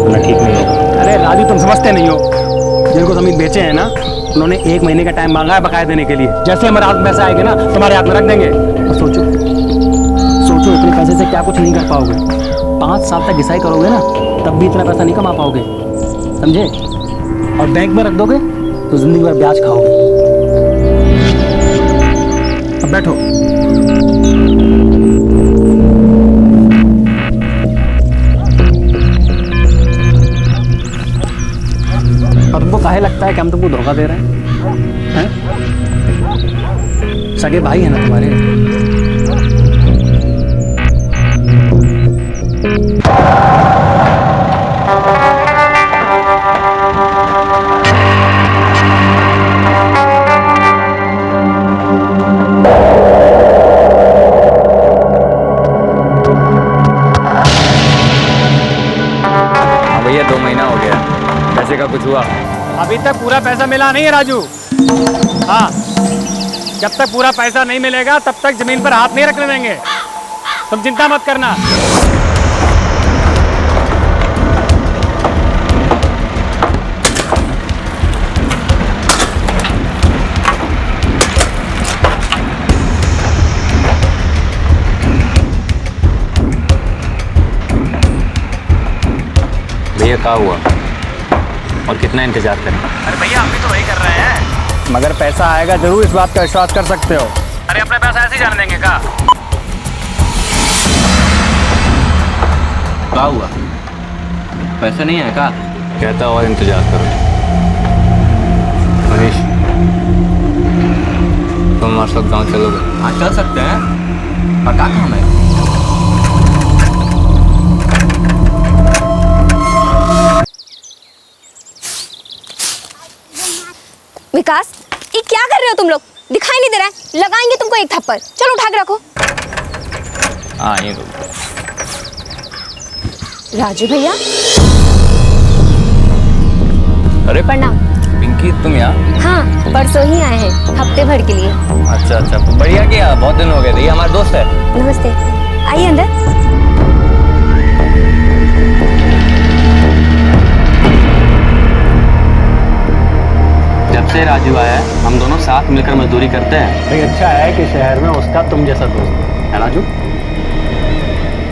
J: वरना ठीक नहीं होगा। अरे राजू, तुम समझते नहीं हो, जिनको जमीन बेचे हैं ना, उन्होंने 1 महीने का टाइम मांगा है बकाया देने के लिए। जैसे हमारे हाथ में पैसे आएंगे ना, तुम्हारे हाथ में रख देंगे। और सोचो, इतने पैसे से क्या कुछ नहीं कर पाओगे। 5 साल तक घिसाई करोगे ना, तब भी इतना पैसा नहीं कमा पाओगे, समझे? और बैंक में रख दोगे तो जिंदगी भर ब्याज खाओगे। अब बैठो। और तुमको काहे लगता है कि हम तुमको धोखा दे रहे हैं? सगे भाई है ना तुम्हारे।
S: भैया 2 महीना हो गया, पैसे का कुछ हुआ?
J: अभी तक पूरा पैसा मिला नहीं है राजू। हाँ, जब तक पूरा पैसा नहीं मिलेगा तब तक जमीन पर हाथ नहीं रखने देंगे, तुम चिंता मत करना।
S: भैया क्या हुआ और कितना इंतजार करें?
J: अरे भैया, हम भी तो वही कर रहे हैं, मगर पैसा आएगा जरूर, इस बात का विश्वास कर सकते हो। अरे अपने पैसा ऐसे ही जाने देंगे क्या?
S: क्या हुआ, पैसा नहीं है क्या? कहता और इंतजार करो। मनीष, तुम हमारे साथ गाँव चलोगे? हाँ चल सकते हैं, पर क्या काम है?
D: विकास, ये क्या कर रहे हो तुम लोग? दिखाई नहीं दे रहा है? लगाएंगे तुमको एक थप्पड़। चलो उठा के रखो।
S: हाँ ये रुक।
D: राजू भैया
S: अरे
D: प्रणाम।
S: पिंकी तुम यहाँ?
D: हाँ, परसों ही आए हैं, हफ्ते भर के लिए।
S: अच्छा अच्छा, बढ़िया किया, बहुत दिन हो गए थे। ये हमारा दोस्त है।
D: नमस्ते, आइए अंदर।
S: जब से राजू आया है हम दोनों साथ मिलकर मजदूरी करते हैं।
Q: भाई अच्छा है कि शहर में उसका तुम जैसा दोस्त है राजू।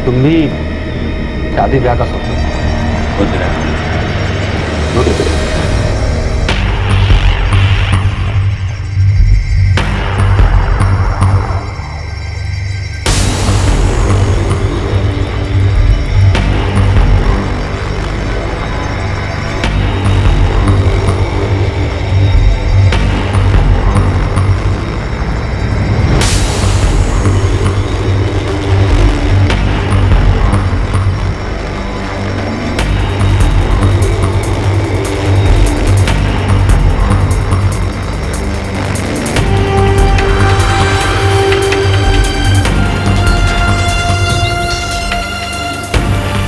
Q: तुम भी शादी ब्याह का सोचो।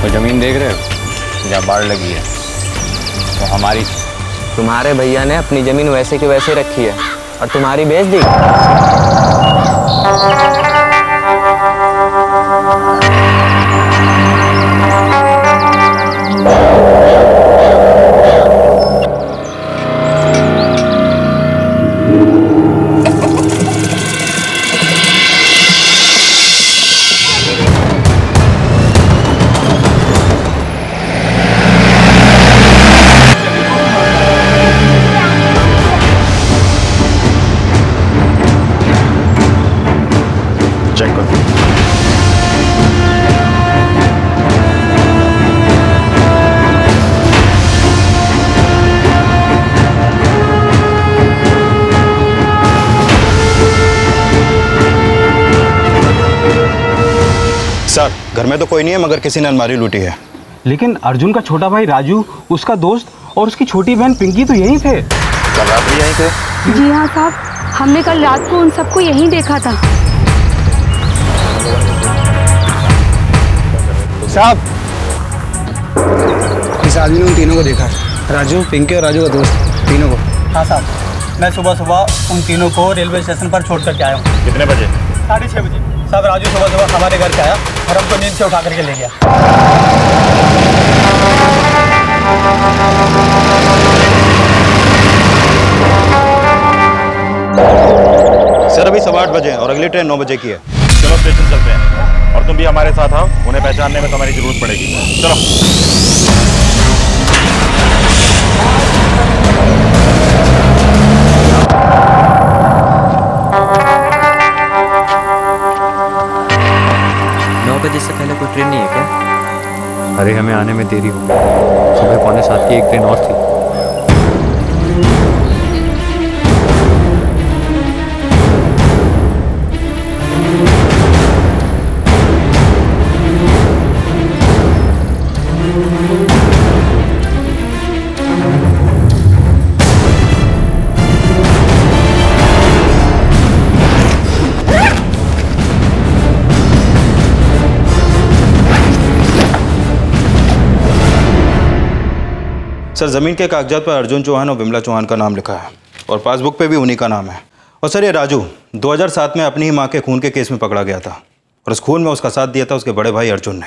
S: तो जमीन देख रहे हो जहाँ बाढ़ लगी है तो हमारी।
E: तुम्हारे भैया ने अपनी जमीन वैसे की वैसे रखी है और तुम्हारी बेच दी।
K: चेक करो।
F: सर, घर में तो कोई नहीं है मगर किसी ने अलमारी लूटी है।
Q: लेकिन अर्जुन का छोटा भाई राजू, उसका दोस्त और उसकी छोटी बहन पिंकी तो यहीं थे।
K: कल रात भी यहीं थे?
D: जी हाँ साहब, हमने कल रात को उन सबको यहीं देखा था।
B: साहब, इस आदमी ने उन तीनों को देखा, राजू, पिंकी और राजू का दोस्त, तीनों को।
I: हाँ साहब, मैं सुबह सुबह उन तीनों को रेलवे स्टेशन पर छोड़ करके आया हूँ।
K: कितने बजे?
I: 6:30 बजे। साहब राजू सुबह सुबह हमारे घर पे आया और हमको नींद से उठा करके ले गया।
F: सर अभी 8:15 बजे और अगली ट्रेन 9 बजे की है।
K: चलो स्टेशन चलते हैं और तुम भी हमारे साथ आओ, उन्हें पहचानने में तुम्हारी जरूरत पड़ेगी। चलो।
S: बजे से पहले कोई ट्रेन नहीं है क्या?
G: अरे हमें आने में देरी हो गई, सुबह 6:45 की एक ट्रेन और थी।
F: सर ज़मीन के कागजात पर अर्जुन चौहान और विमला चौहान का नाम लिखा है और पासबुक पे भी उन्हीं का नाम है। और सर ये राजू 2007 में अपनी ही माँ के खून के केस में पकड़ा गया था और उस खून में उसका साथ दिया था उसके बड़े भाई अर्जुन ने।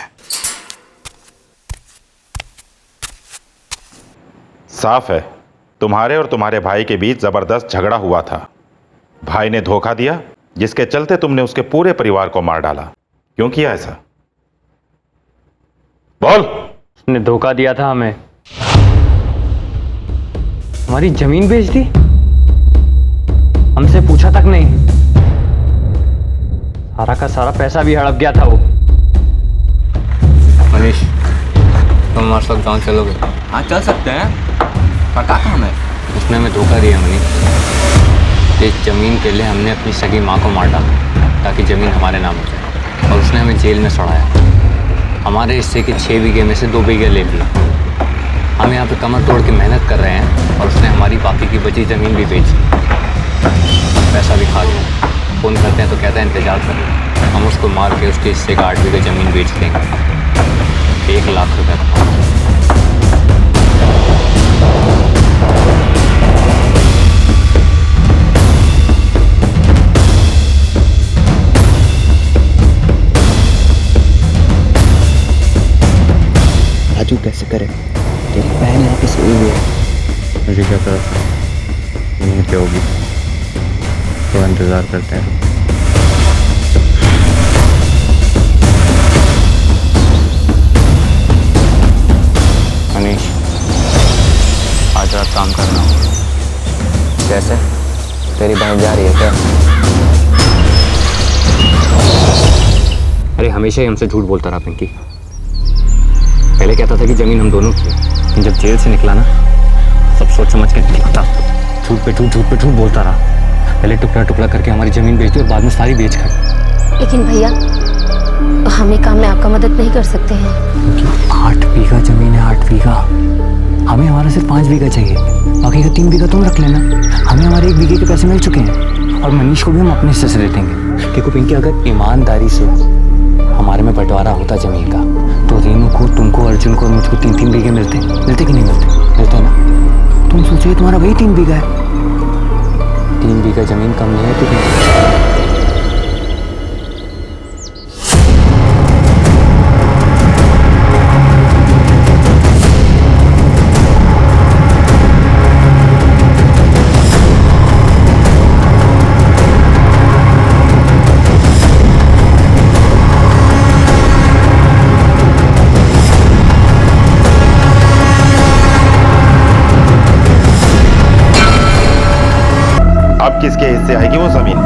K: साफ है तुम्हारे और तुम्हारे भाई के बीच जबरदस्त झगड़ा हुआ था। भाई ने धोखा दिया जिसके चलते तुमने उसके पूरे परिवार को मार डाला। क्यों किया ऐसा? बोल।
S: उसने धोखा दिया था हमें, हमारी जमीन बेच दी, हमसे पूछा तक नहीं। सारा का सारा पैसा भी हड़प गया था वो। मनीष, तुम हमारे साथ गाँव चलोगे?
E: हाँ चल सकते हैं, पर क्या काम है?
S: उसने हमें धोखा दिया मनीष। इस जमीन के लिए हमने अपनी सगी माँ को मार डाला ताकि जमीन हमारे नाम हो जाए, और उसने हमें जेल में सड़ाया। हमारे हिस्से के 6 बीघे में से 2 बीघे ले लिए। हम यहाँ पे कमर तोड़ के मेहनत कर रहे हैं और उसने हमारी बाकी की बची ज़मीन भी बेची, पैसा भी खा लिया। फ़ोन करते हैं तो कहता है इंतजार कर लो, हम उसको मार के उसके हिस्से का 8 बीघा ज़मीन बेच देंगे, 1 लाख रुपए का।
N: राजू कैसे करे, तेरी बहन यहाँ पे सोई हुई है।
S: मुझे क्या पता था नींद क्या होगी, तो इंतज़ार करते हैं। मनीष, आज रात काम करना।
E: कैसे? तेरी बहन जा रही है क्या?
S: अरे हमेशा ही हमसे झूठ बोलता रहा पिंकी। पहले कहता था कि ज़मीन हम दोनों की है, लेकिन जब जेल से निकला ना, सब सोच समझ के निकलता, झूठ पे झूठ बोलता रहा। पहले टुकड़ा टुकड़ा करके हमारी ज़मीन बेच दी और बाद में सारी बेच खाई।
O: लेकिन भैया, हम ये काम में आपका मदद नहीं कर सकते हैं।
S: 8 बीघा ज़मीन है, 8 बीघा। हमें हमारा सिर्फ 5 बीघा चाहिए, बाकी का 3 बीघा तुम रख लेना। हमें हमारे 1 बीघे के पैसे मिल चुके हैं और मनीष को भी हम अपने हिस्से से दे देंगे। क्योंकि पिंकी, अगर ईमानदारी से हमारे में बंटवारा होता ज़मीन का, तो रेनू को, तुमको, अर्जुन को और मुझको 3-3 बीघे मिलते कि नहीं मिलते ना? तुम सोचिए, तुम्हारा वही 3 बीघा है। 3 बीघा ज़मीन कम नहीं है तो
U: अब किसके हिस्से आएगी वो जमीन?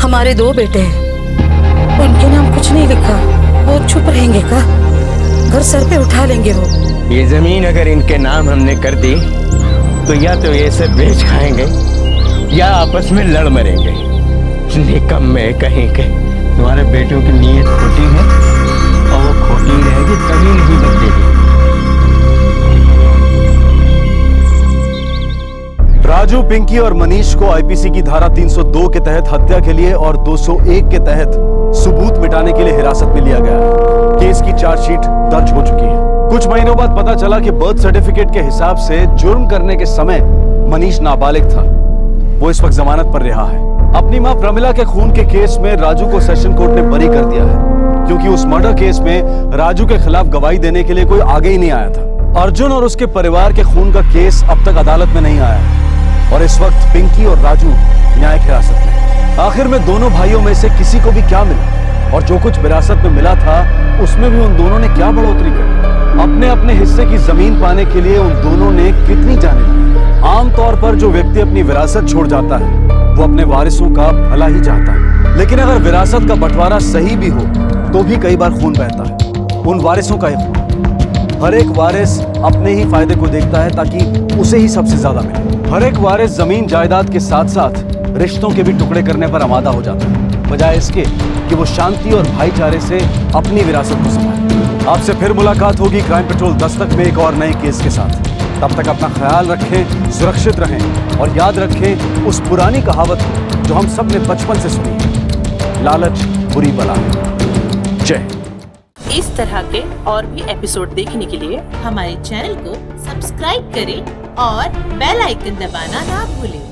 O: हमारे 2 बेटे हैं, उनके नाम कुछ नहीं लिखा। वो चुप रहेंगे का? घर सर पे उठा लेंगे वो।
L: ये जमीन अगर इनके नाम हमने कर दी तो या तो ये सब बेच खाएंगे या आपस में लड़ मरेंगे। निकम्मे कहीं के। तुम्हारे बेटों की नीयत खोटी है और वो खोटी रहेगी कभी नहीं बदलेगी।
B: राजू, पिंकी और मनीष को आईपीसी की धारा 302 के तहत हत्या के लिए और 201 के तहत सबूत मिटाने के लिए हिरासत में लिया गया है। केस की चार्जशीट दर्ज हो चुकी है। कुछ महीनों बाद पता चला कि बर्थ सर्टिफिकेट के हिसाब से जुर्म करने के समय मनीष नाबालिग था। वो इस वक्त जमानत पर रिहा है। अपनी मां प्रमिला के खून के केस में राजू को सेशन कोर्ट ने बरी कर दिया है, क्योंकि उस मर्डर केस में राजू के खिलाफ गवाही देने के लिए कोई आगे ही नहीं आया था। अर्जुन और उसके परिवार के खून का केस अब तक अदालत में नहीं आया है और इस वक्त पिंकी और राजू न्यायिक हिरासत में। आखिर में दोनों भाइयों में से किसी को भी क्या मिला और जो कुछ विरासत में मिला था उसमें भी उन दोनों ने क्या बढ़ोतरी करी? अपने अपने हिस्से की जमीन पाने के लिए उन दोनों ने कितनी जाने दी? आमतौर पर जो व्यक्ति अपनी विरासत छोड़ जाता है वो अपने वारिसों का भला ही चाहता है, लेकिन अगर विरासत का बंटवारा सही भी हो तो भी कई बार खून बहता है, उन वारिसों का ही खून। हर एक वारिस अपने ही फायदे को देखता है ताकि उसे ही सबसे ज्यादा मिले। हर एक वारिस जमीन जायदाद के साथ साथ रिश्तों के भी टुकड़े करने पर आमादा हो जाता है, बजाय इसके कि वो शांति और भाईचारे से अपनी विरासत को संभाले। आपसे फिर मुलाकात होगी क्राइम पेट्रोल दस्तक में एक और नए केस के साथ। तब तक अपना ख्याल रखें, सुरक्षित रहें और याद रखें उस पुरानी कहावत को जो हम सब ने बचपन से सुनी है, लालच बुरी बला है। जय।
V: इस तरह के और भी एपिसोड देखने के लिए हमारे चैनल को सब्सक्राइब करें और बेल आइकन दबाना ना भूलें।